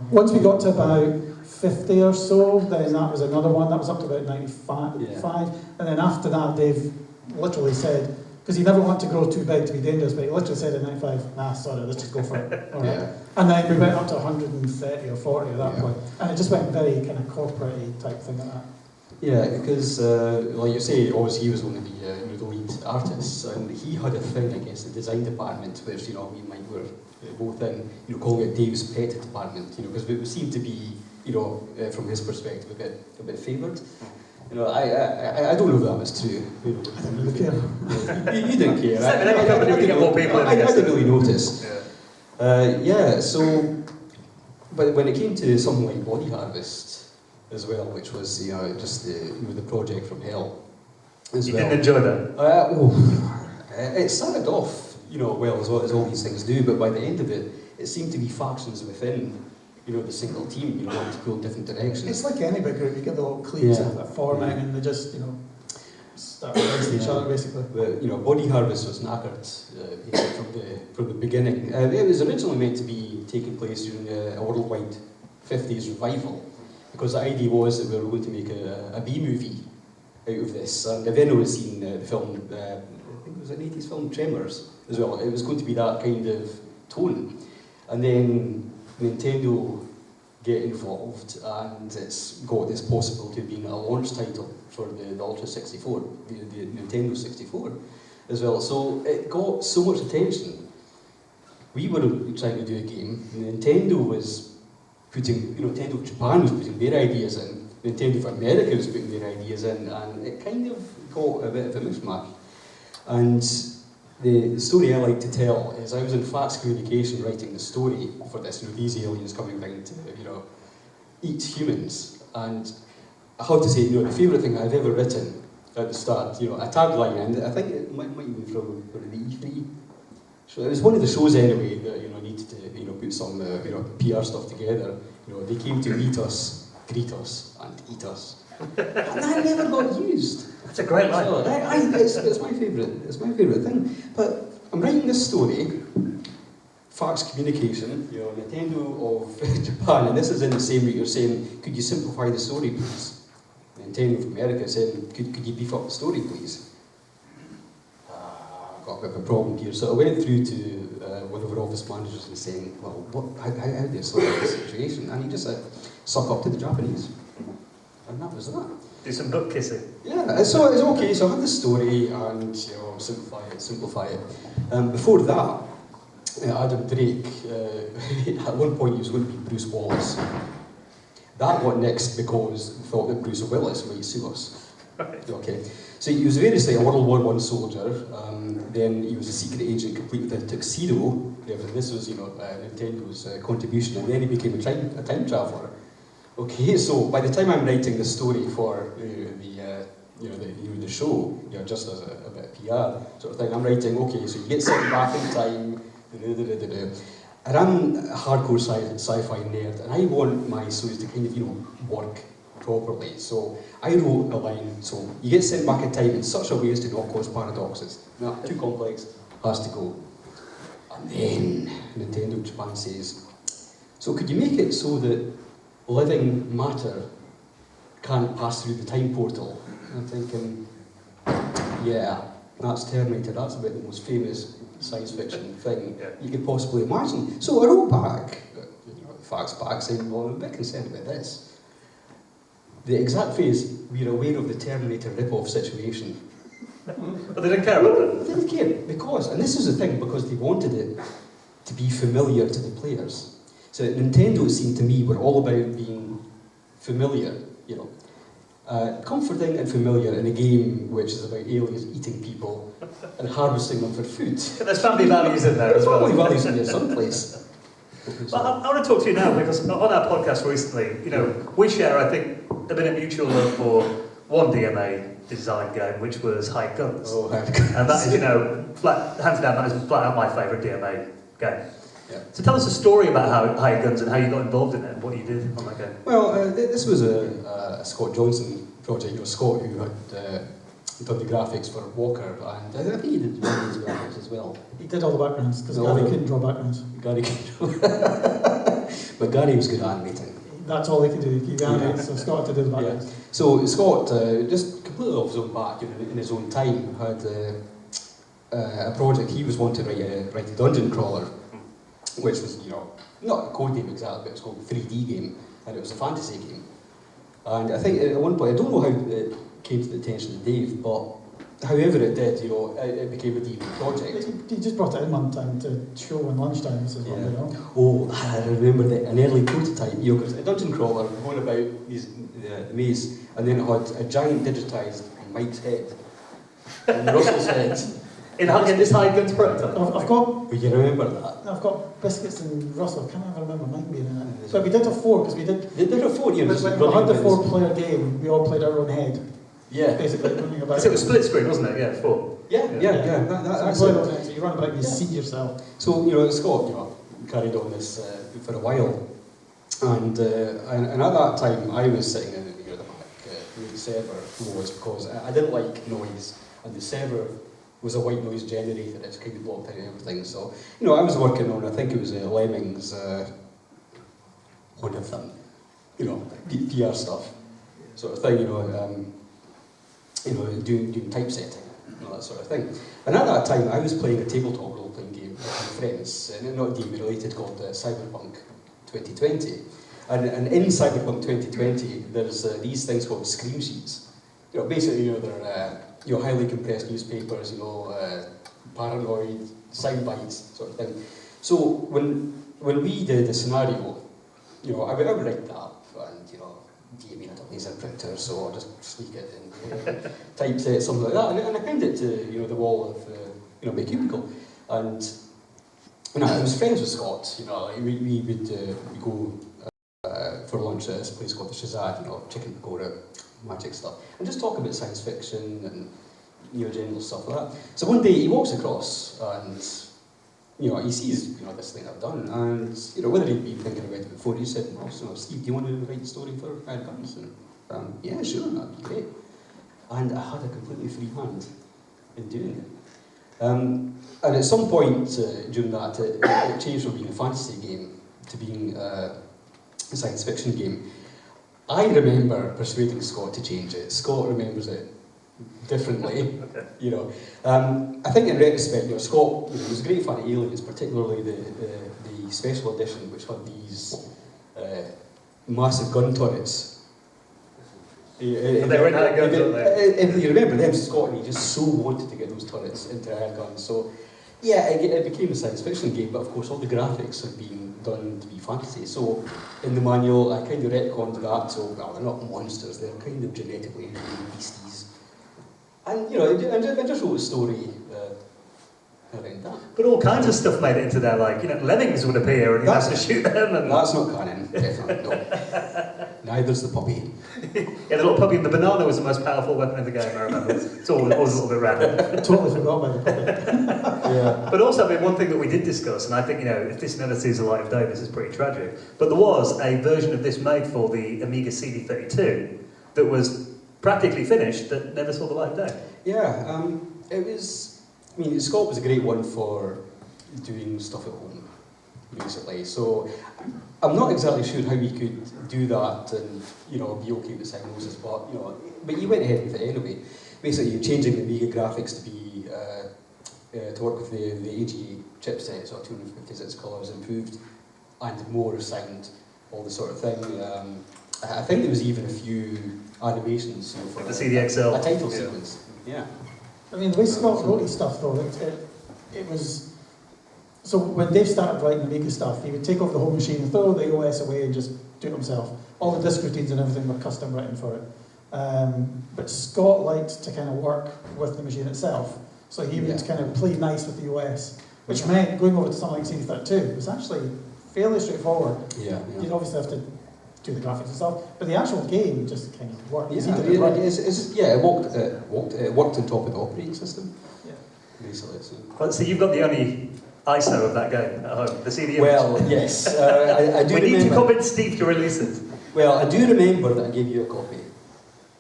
Once we got to about 50 or so, then that was another one. That was up to about 95. Yeah. And then after that, Dave literally said, because he never wanted to grow too big to be dangerous, but he literally said at 95, nah, sorry, let's just go for it. All right. Yeah. And then we went up to 130 or 40 at that Yeah. point. And it just went very kind of corporate type thing like that. Yeah, because like you say, Oz, he was one of the, you know, the lead artists, and he had a thing against the design department, which, you know, me and Mike were both in, you know, calling it Dave's pet department, you know, because it seemed to be, you know, from his perspective, a bit favoured. You know, I don't know if that was true. You know, I didn't really care. you didn't care. We get more people in, I guess. didn't really notice. Yeah. Yeah, so, but when it came to something like Body Harvest as well, which was, you know, just the, you know, the project from hell as You well. didn't enjoy that? It started off, you know, well, as all these things do, but by the end of it, it seemed to be factions within, you know, the single team, you know, wanting to go in different directions. It's like any big group, you get the little cliques Yeah. of forming and they just, you know, start against each other basically. But, you know, Body Harvest was knackered from the beginning. It was originally meant to be taking place during a worldwide 50s revival, because the idea was that we were going to make a B-movie out of this. And if anyone has seen the film, I think it was an 80s film, Tremors, as well, it was going to be that kind of tone. And then Nintendo get involved, and it's got this possibility of being a launch title for the Ultra 64, the Nintendo 64 as well. So it got so much attention. We were trying to do a game, Nintendo was putting, you know, Nintendo Japan was putting their ideas in, Nintendo of America was putting their ideas in, and it kind of got a bit of a mishmash. And the story I like to tell is I was in Fax Communication writing the story for this, you know, these aliens coming down to, you know, eat humans. And I have to say, you know, the favourite thing I've ever written at the start, you know, a tagline, and I think it might be from the E3. So it was one of the shows anyway that, you know, needed to, you know, put some, you know, PR stuff together. You know, they came to meet us, greet us, and eat us. And that never got used. That's a great line. So, it's my favourite. It's my favourite thing. But I'm writing this story, Fax Communication, you know, Nintendo of Japan, and this is in the same way you're saying, could you simplify the story, please? Nintendo of America saying, could you beef up the story, please? I've got a bit of a problem here. So I went through to one of our office managers and saying, well, how do you solve this situation? And he just said, suck up to the Japanese. And that was that. Do some book kissing. Yeah, so it's okay. So I had the story and, you know, simplify it. Before that, Adam Drake, at one point he was going to be Bruce Wallace. That got nixed because we thought that Bruce Willis might sue us. Okay. So he was variously a World War I soldier, then he was a secret agent complete with a tuxedo. This was, you know, Nintendo's contribution, and then he became a time traveller. Okay, so by the time I'm writing the story for the show, you know, just as a bit of PR sort of thing, I'm writing, okay, so you get sent back in time, and I'm a hardcore sci-fi nerd, and I want my stories to kind of, you know, work properly. So I wrote a line, so you get sent back in time in such a way as to not cause paradoxes. Not too complex, has to go. And then Nintendo Japan says, so could you make it so that living matter can't pass through the time portal? And I'm thinking, yeah, that's Terminator, that's about the most famous science fiction thing you could possibly imagine. So I wrote back, fax back, saying, well, I'm a bit concerned about this. The exact phrase, we're aware of the Terminator rip-off situation. But they didn't care about that. They didn't care, because, and this is the thing, because they wanted it to be familiar to the players. So Nintendo, it seemed to me, were all about being familiar, you know. Comforting and familiar in a game which is about aliens eating people and harvesting them for food. There's family values in there as well. Family values in there someplace. But I want to talk to you now because on our podcast recently, you know, we share, I think, a bit of mutual love for one DMA Design game, which was High Guns. Oh, And that is, you know, hands down, that is flat out my favourite DMA game. Yeah. So tell us a story about how High Guns and how you got involved in it and what you did on that game. Well, this was a Scott Johnson project. You know, Scott who had done the graphics for Walker, and I think he did one of these graphics as well. He did all the backgrounds, because No, Gary no. couldn't draw backgrounds. Gary, but Gary was good at animating. That's all he could do, he could animate, so Scott had to do the backgrounds. Yeah. So Scott, just completely off his own back, you know, in his own time, had a project. He was wanting to write a dungeon crawler, which was, you know, not a code game exactly, but it was called a 3D game, and it was a fantasy game. And I think at one point, I don't know how it came to the attention of Dave, but however it did, you know, it became a DMA project. He just brought it in one time to show on lunchtime, this is what Yeah. you know. Oh, I remember an early prototype, you know, because a dungeon crawler going about the maze, and then it had a giant digitised Mike's head, and Russell's head. In this High Guns prototype? I've got But you remember that? I've got Biscuits and Russell, I can't ever remember mine being in it. But we did have 4, because we did, There are 4 years. when we had the 4-player game, we all played our own head, Yeah. basically, running about. So it was split screen, wasn't it? Yeah, 4. Yeah. That's So we played it. our own head, so you run about and you see yourself. So, you know, Scott, you know, carried on this for a while. And at that time, I was sitting in the back where the server was, because I didn't like noise, and the server was a white noise generator. It's kind of blocked out everything. So, you know, I was working on, I think it was Lemmings, one of them, you know, PR stuff, sort of thing. Doing typesetting, you know, that sort of thing. And at that time, I was playing a tabletop role-playing game with my friends, and not DMA related, called Cyberpunk 2020. And in Cyberpunk 2020, there's these things called screen sheets. You know, basically, you know, they're highly compressed newspapers, you know, paranoid sound bites, sort of thing. So when we did the scenario, you know, I would write that up, and you know, DMA had a laser printer, so I'll just sneak it and typeset something like that, and I pinned it to, you know, the wall of my cubicle, and you know, I was friends with Scott. You know, we would go for lunch at this place called the Shazad, you know, chicken pakora, magic stuff, and just talk about science fiction and, you know, general stuff like that. So one day he walks across and, you know, he sees, you know, this thing I've done, and, you know, whether he'd been thinking about it before, he said, well, so, Steve, do you want to write a story for High Guns? And yeah, sure, that'd be great. And I had a completely free hand in doing it. And at some point during that, it changed from being a fantasy game to being a science fiction game. I remember persuading Scott to change it. Scott remembers it differently, you know. I think in retrospect, you know, Scott, you know, was a great fan of Aliens, particularly the special edition, which had these massive gun turrets. They were in High Guns, weren't they? If you remember them, Scott, and he just so wanted to get those turrets into High Guns. So, yeah, it became a science fiction game, but of course all the graphics had been done to be fantasy. So, in the manual, I kind of retconned that. So, well, they're not monsters; they're kind of genetically engineered beasties. And you know, I just wrote a story around that. But all kinds of stuff made it into there, like, you know, Lemmings would appear and you have to shoot them. And That's not canon, definitely, no. Neither's the puppy. yeah, the little puppy, the banana was the most powerful weapon in the game, I remember. It's all a little bit random. Totally forgot about the puppet. Yeah. But also, I mean, one thing that we did discuss, and I think, you know, if this never sees the light of day, this is pretty tragic, but there was a version of this made for the Amiga CD32 that was practically finished that never saw the light of day. Yeah, it was. I mean, Scott was a great one for doing stuff at home, basically. So I'm not exactly sure how we could do that and, you know, be okay with Psygnosis, but, you know, but you went ahead with it anyway. Basically, you're changing the Amiga graphics to be to work with the AGA chipset, so 256 colours improved and more sound, all the sort of thing. I think there was even a few animations, you know, for The CDXL. a title Yeah. sequence. Yeah. I mean, the way Scott wrote his stuff, though, it was... So when Dave started writing Amiga stuff, he would take off the whole machine and throw the OS away and just do it himself. All the disk routines and everything were custom written for it. But Scott liked to kind of work with the machine itself. So he would kind of play nice with the OS, which meant going over to something like CD32 was actually fairly straightforward. Yeah. You'd obviously have to do the graphics and stuff, but the actual game just kind of worked. Yeah, He did it right. it worked on top of the operating system. Yeah. Basically. So. Well, so you've got the only ISO of that game at home, the CD image. Well, yes, I do we need to remember. convince Steve to release it. Well, I do remember that I gave you a copy.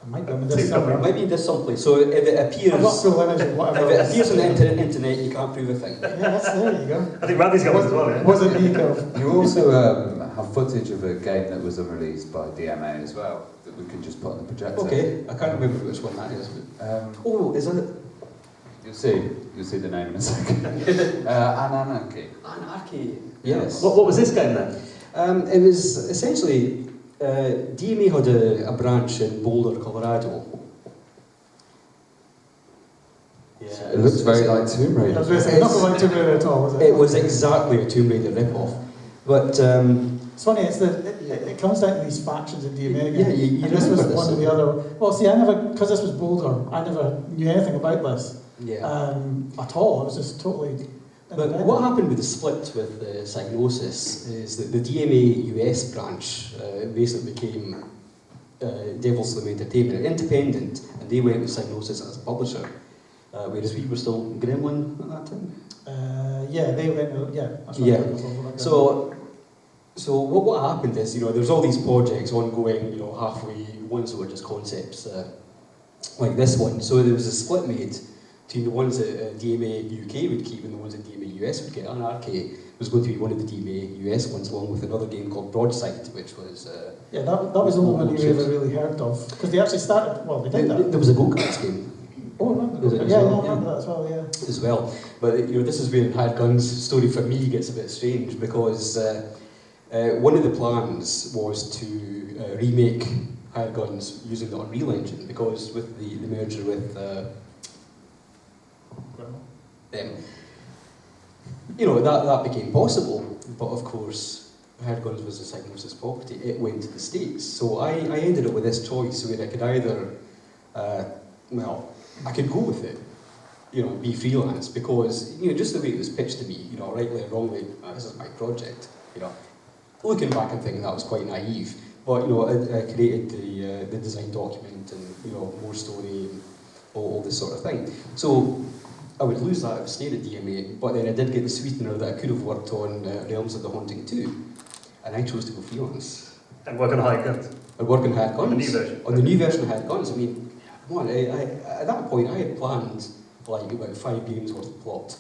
I might be on this It somewhere. might be in this someplace. So if it appears, I've got full image of if whatever. it appears on the internet, you can't prove a thing. Yeah, there you go. I think Randy's got one as well, yeah? Wasn't Nico. You also have footage of a game that was unreleased by DMA as well that we can just put on the projector. Okay, I can't remember which one that is. But, oh, is it? You'll see the name in a second. Anarchy. Anarchy. Yes. What was this game then? It was essentially DMA had a branch in Boulder, Colorado. Yeah, It looks very like Tomb I Raider. was going to say, nothing like Tomb Raider at all, was it? It was exactly a Tomb Raider rip-off. But It's funny, it comes down to these factions in DMA again. Yeah, you and this was remember one this, of the other. Well, see, because this was Boulder, I never knew anything about this yeah. at all. I was just totally. But what happened with the split with Psygnosis is that the DMA US branch basically became Devil's Slim Entertainment, independent, and they went with Psygnosis as a publisher, whereas we were still Gremlin at that time. Yeah, they went. Yeah, that's right. Yeah. So what happened is, there's all these projects ongoing, halfway. Ones that were just concepts like this one. So there was a split made between the ones that DMA UK would keep and the ones that DMA US would get. Anarchy was going to be one of the DMA US ones, along with another game called Broadside, which was... yeah, that was the only one you ever really heard of. Because they actually started, well, they did that. There was a go-karts game. Oh, I remember Was it that. as Yeah, well? I remember that as well, yeah. As well. But, this is where Hired Guns' story for me gets a bit strange, because one of the plans was to remake Hired Guns using the Unreal Engine, because with the merger with... them. That became possible, but of course, Hired Guns was a Psygnosis property. It went to the States, so I ended up with this choice where I could either, I could go with it, be freelance, because just the way it was pitched to me, rightly or wrongly, this is my project. Looking back and thinking that was quite naive, but I created the design document and more story and all this sort of thing. So I would lose that if I stayed at DMA, but then I did get the sweetener that I could have worked on Realms of the Haunting 2, and I chose to go freelance. And work on Hired Guns. And work on Hired Guns. On the new version. On the new version of Hired Guns. I mean, come on, at that point I had planned like about 5 games worth of plot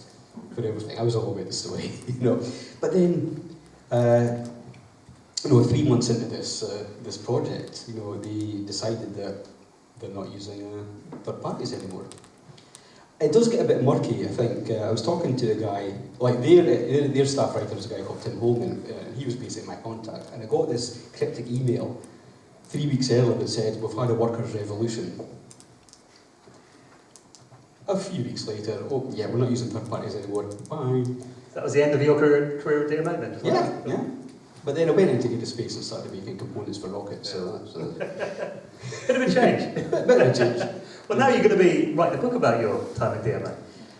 for everything. I was all about the story, But then, 3 months into this project, they decided that they're not using third parties anymore. It does get a bit murky, I think. I was talking to a guy, like their staff writer was a guy called Tim Holman, and he was basically my contact. And I got this cryptic email 3 weeks earlier that said, "We've had a workers' revolution." A few weeks later, "Oh yeah, we're not using third parties anymore, bye." That was the end of your career at DMA then? Yeah. But then I went into Aerospace and started making components for rockets, so that's Bit of a change. bit of a change. Well, now you're going to be writing a book about your time at DMA.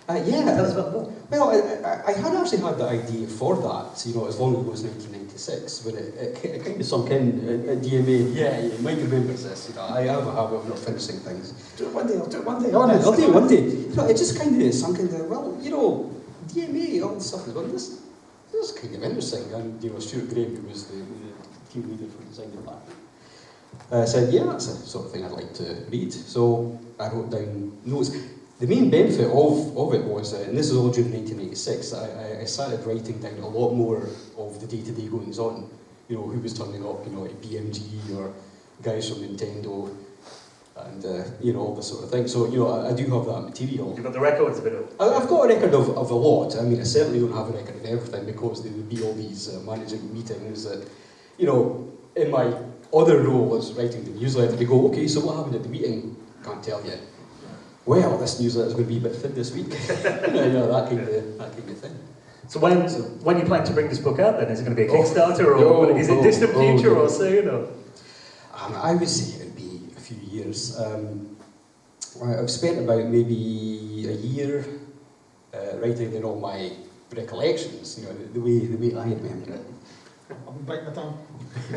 Tell us about the book. Well, I had actually had the idea for that, as long ago as 1996, when it kind of sunk in at DMA. Yeah, you might remember this. I have a habit of not finishing things. Do it one day, I'll do it one day. I'll do it one day. It just kind of sunk in there. Well, DMA, all this stuff is this is kind of interesting. And Stuart Graham, who was the team leader for the design department, said, yeah, that's the sort of thing I'd like to read. So I wrote down notes. The main benefit of it was, and this is all during 1986, I started writing down a lot more of the day-to-day goings on. Who was turning up, at BMG or guys from Nintendo, and all this sort of thing. So I do have that material. You've got the records of it all. I've got a record of a lot. I mean, I certainly don't have a record of everything, because there would be all these managing meetings that, in my other role as writing the newsletter, they go, okay, so what happened at the meeting? Can't tell you. Well, this newsletter's going to be a bit thin this week. that kind of thing. So when you plan to bring this book out then? Is it going to be a Kickstarter or is it distant future or soon? Or? I would say it would be a few years. I've spent about maybe a year writing in all my recollections, the way I remember it. I'm biting my tongue.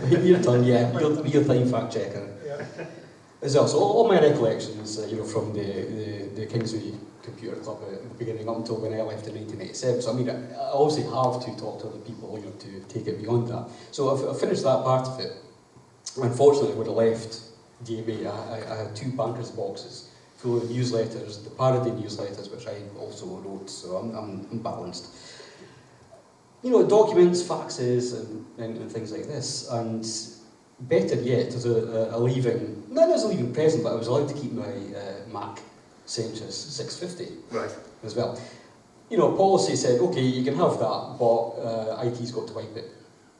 Your tongue, yeah. Your time fact checker. Yeah. As well, so all my recollections, from the Kingsway Computer Club at the beginning up until when I left in 1987. So I mean, I obviously have to talk to other people, to take it beyond that. So I've finished that part of it. Unfortunately, when I left DMA, I had 2 bankers boxes full of newsletters, the parody newsletters, which I also wrote. So I'm balanced. Documents, faxes, and things like this. And better yet, as a leaving, not as a leaving present, but I was allowed to keep my Mac Centris 650 Right. as well. Policy said, okay, you can have that, but IT's got to wipe it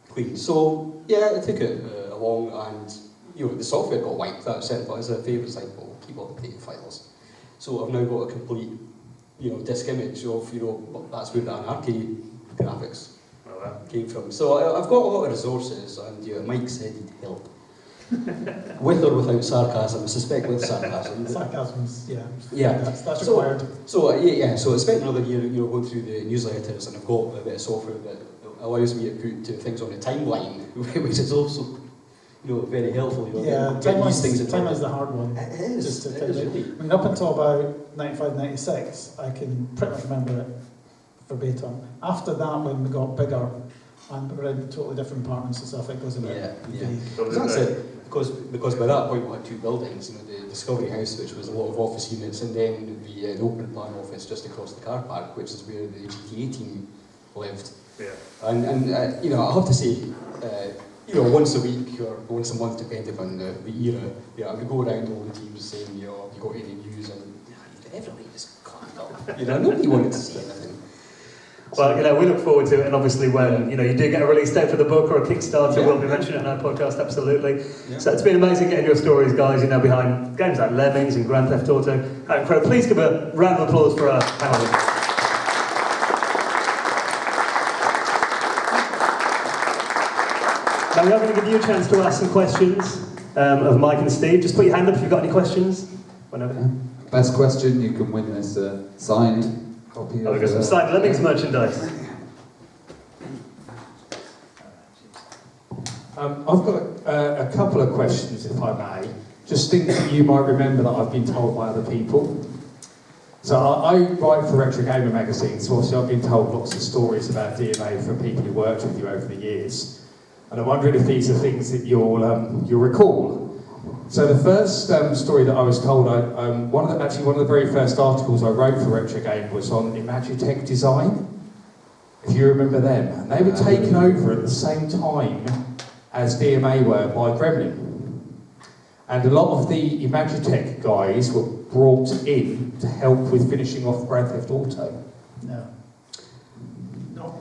clean. So, yeah, I took it along, and the software got wiped, that's it, but as a favour side, we'll keep all the data files. So I've now got a complete, disk image of, that's where the anarchy graphics came from. So I've got a lot of resources, and Mike said he'd help. With or without sarcasm, I suspect with sarcasm. Sarcasm's, Yeah. That's required. So I spent another year, going through the newsletters, and I've got a bit of software that allows me to put things on a timeline, which is also, very helpful. Timeline's the hard one. It is. Just to It is tell you. really. I mean, up until about 95, 96, I can pretty much remember it verbatim. After that, when we got bigger and we were in totally different apartments and stuff, it goes a bit vague. That's it. Because by that point we had 2 buildings, the Discovery House, which was a lot of office units, and then the open plan office just across the car park, which is where the GTA team lived. Yeah. And I have to say, once a week or once a month, depending on the era, I would go around all the teams saying, have you got any news? And everybody was clapped up. Nobody wanted to see anything. Well, we look forward to it, and obviously when you do get a release date for the book or a Kickstarter, we'll be mentioning it on our podcast, absolutely. Yeah. So it's been amazing getting your stories, guys, behind games like Lemmings and Grand Theft Auto. Incredible. Please give a round of applause for our panelists. Now we are going to give you a chance to ask some questions of Mike and Steve. Just put your hand up if you've got any questions. Whenever. Best question, you can win this signed copy we've got some signed Lemmings merchandise. I've got a couple of questions, if I may. Just things that you might remember that I've been told by other people. So I write for Retro Gamer magazine, so obviously I've been told lots of stories about DMA from people who worked with you over the years. And I'm wondering if these are things that you'll recall. So the first story that I was told, one of the very first articles I wrote for Retro Game was on Imagitech Design, if you remember them. And they were taken over at the same time as DMA were by Gremlin. And a lot of the Imagitech guys were brought in to help with finishing off Grand Theft Auto.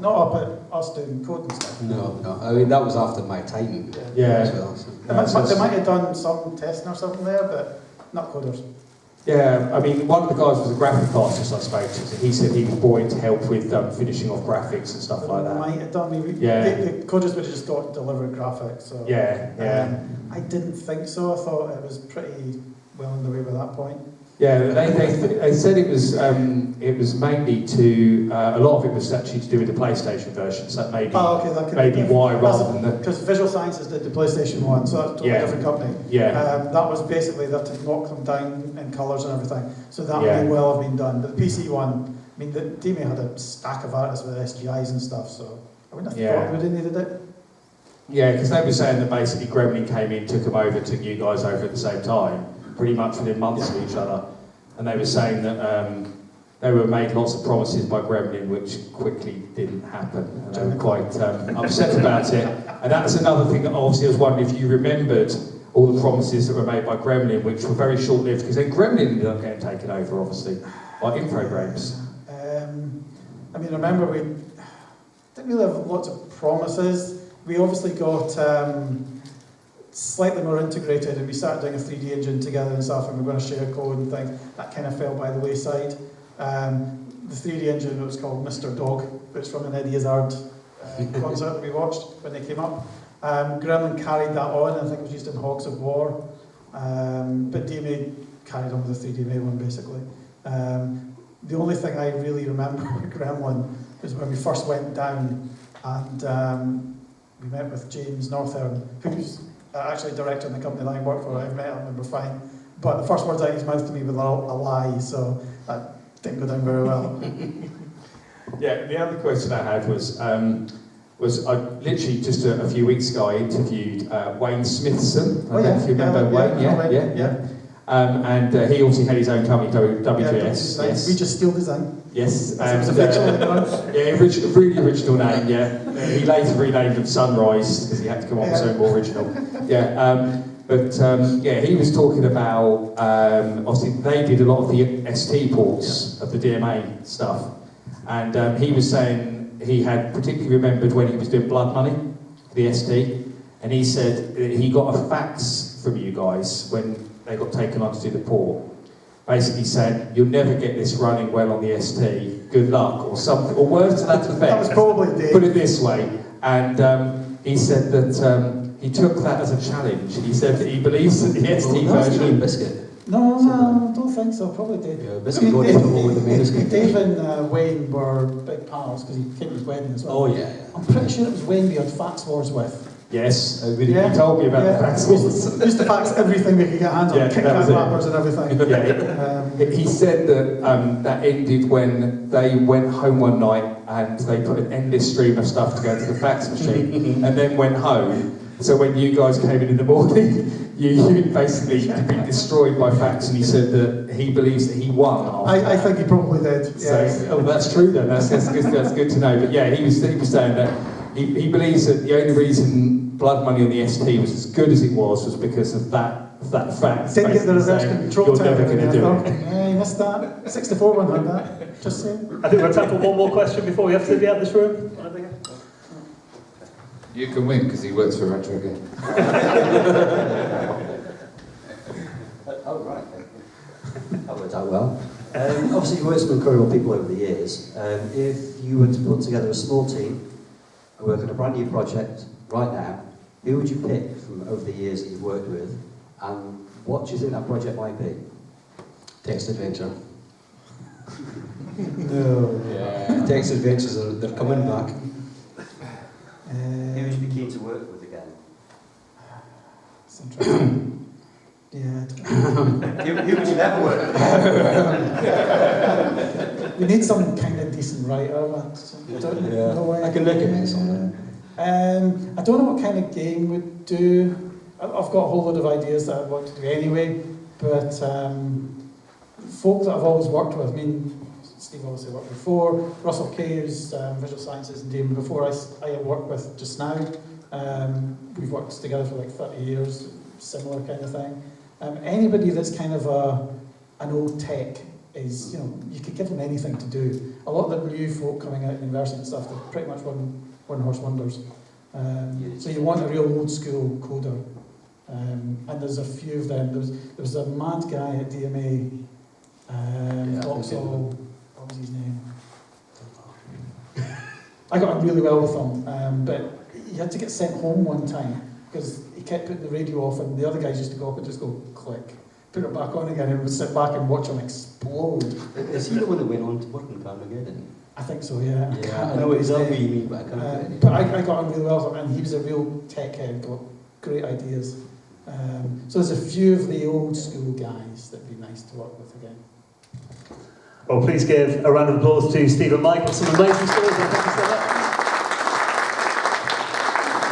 Not up at us doing code and stuff. No. I mean, that was after my time. Yeah. As well, so. They might have done some testing or something there, but not coders. Yeah, I mean, one of the guys was a graphic artist I spoke to, so he said he was brought in to help with finishing off graphics and stuff like They that. might have done, maybe. Yeah. The coders would have just got delivered graphics. So, Yeah. I didn't think so. I thought it was pretty well in the way by that point. Yeah, they said it was mainly to a lot of it was actually to do with the PlayStation version, so that maybe why rather than the because Visual Sciences did the PlayStation one, so that's a totally different company. Yeah. That was basically they had to knock them down in colours and everything, so that may well have been done. But the PC one, I mean, the DMA had a stack of artists with SGIs and stuff, so I wouldn't have thought we needed it. Yeah, because they were saying that basically Gremlin came in, took them over, took you guys over at the same time, pretty much within months of each other. And they were saying that they were made lots of promises by Gremlin, which quickly didn't happen. And they were quite upset about it. And that's another thing that obviously I was wondering if you remembered all the promises that were made by Gremlin, which were very short-lived, because then Gremlin ended up getting taken over, obviously, by Infogrames. I mean, I remember we didn't really have lots of promises. We obviously got slightly more integrated, and we started doing a 3D engine together and stuff, and we were going to share code and things. That kind of fell by the wayside. The 3D engine was called Mr. Dog, which was from an Eddie Izzard concert that we watched when they came up. Gremlin carried that on, I think it was used in Hogs of War. But DMA carried on with the 3DMA one, basically. The only thing I really remember with Gremlin was when we first went down, and we met with James Northern, who's actually a director in the company that I work for. I've met him and we're fine. But the first words out of his mouth to me were a lie, so that didn't go down very well. Yeah, the other question I had was I literally just a few weeks ago I interviewed Wayne Smithson. I don't know if you remember Wayne. Yeah. And he obviously had his own company, WGS. Yes. Steel Design. Yes. And, really original name. Yeah. He later renamed them Sunrise because he had to come up with something more original. Yeah. He was talking about obviously they did a lot of the ST ports of the DMA stuff. And he was saying he had particularly remembered when he was doing Blood Money, the ST, and he said that he got a fax from you guys when they got taken on to do the port, basically saying, you'll never get this running well on the ST, good luck, or something, or words to that effect. That was probably Dave. Put it this way. And he said that he took that as a challenge. He said that he believes that the ST version... Biscuit. No, I don't think so. Probably Dave. Yeah, Biscuit got in trouble with the manuscript. Dave and Wayne were big pals because he came to his wedding as well. Oh yeah. I'm pretty sure it was Wayne we had fax wars with. Yes, he told me about the fax wars. We used to fax everything we could get hands on, Kit Kat wrappers and everything. He said that that ended when they went home one night and they put an endless stream of stuff to go to the fax machine and then went home. So when you guys came in the morning, you basically been destroyed by fax, and he said that he believes that he won. I think he probably did. So, that's true then. That's good to know. But yeah, he was saying that he believes that the only reason Blood Money on the ST was as good as it was because of that fact. Didn't get the reverse control. You're never going to do it. Yeah, you missed that. 64 one had that. Just saying. I think we're time for one more question before we have to be out of this room. You can win because he works for Retro Game. Oh, right. That worked out well. Obviously, you've worked with some incredible people over the years. If you were to put together a small team and work on a brand new project right now, who would you pick from over the years that you've worked with, and what do you think that project might be? Text Adventure. No. Yeah. Text Adventures, they're coming back. Who would you be keen to work with again? It's interesting. Yeah. Who would you never work with? We need some kind of decent writer. But don't know I can recommend someone. I don't know what kind of game we'd do. I've got a whole load of ideas that I'd want to do anyway, but folk that I've always worked with, I mean, Steve obviously worked before, Russell Kay, who's Visual Sciences and Damon before I work with just now. We've worked together for like 30 years, similar kind of thing. Anybody that's kind of an old tech is, you could give them anything to do. A lot of the new folk coming out of university and stuff, they're pretty much one-horse wonders. So you want a real old school coder. And there's a few of them. There was a mad guy at DMA, Vauxhall, what was his name? I got on really well with him, but he had to get sent home one time because he kept putting the radio off and the other guys used to go up and just go click, put it back on again and would sit back and watch him explode. Is he the one that went on to work in Carnegie? I think so, yeah. I know exactly what you mean, but I can't get it. But I got on really well with him and he was a real tech head, got great ideas. So there's a few of the old school guys that'd be nice to work with again. Well, please give a round of applause to Steve and Mike for some amazing stories. Thank you so much.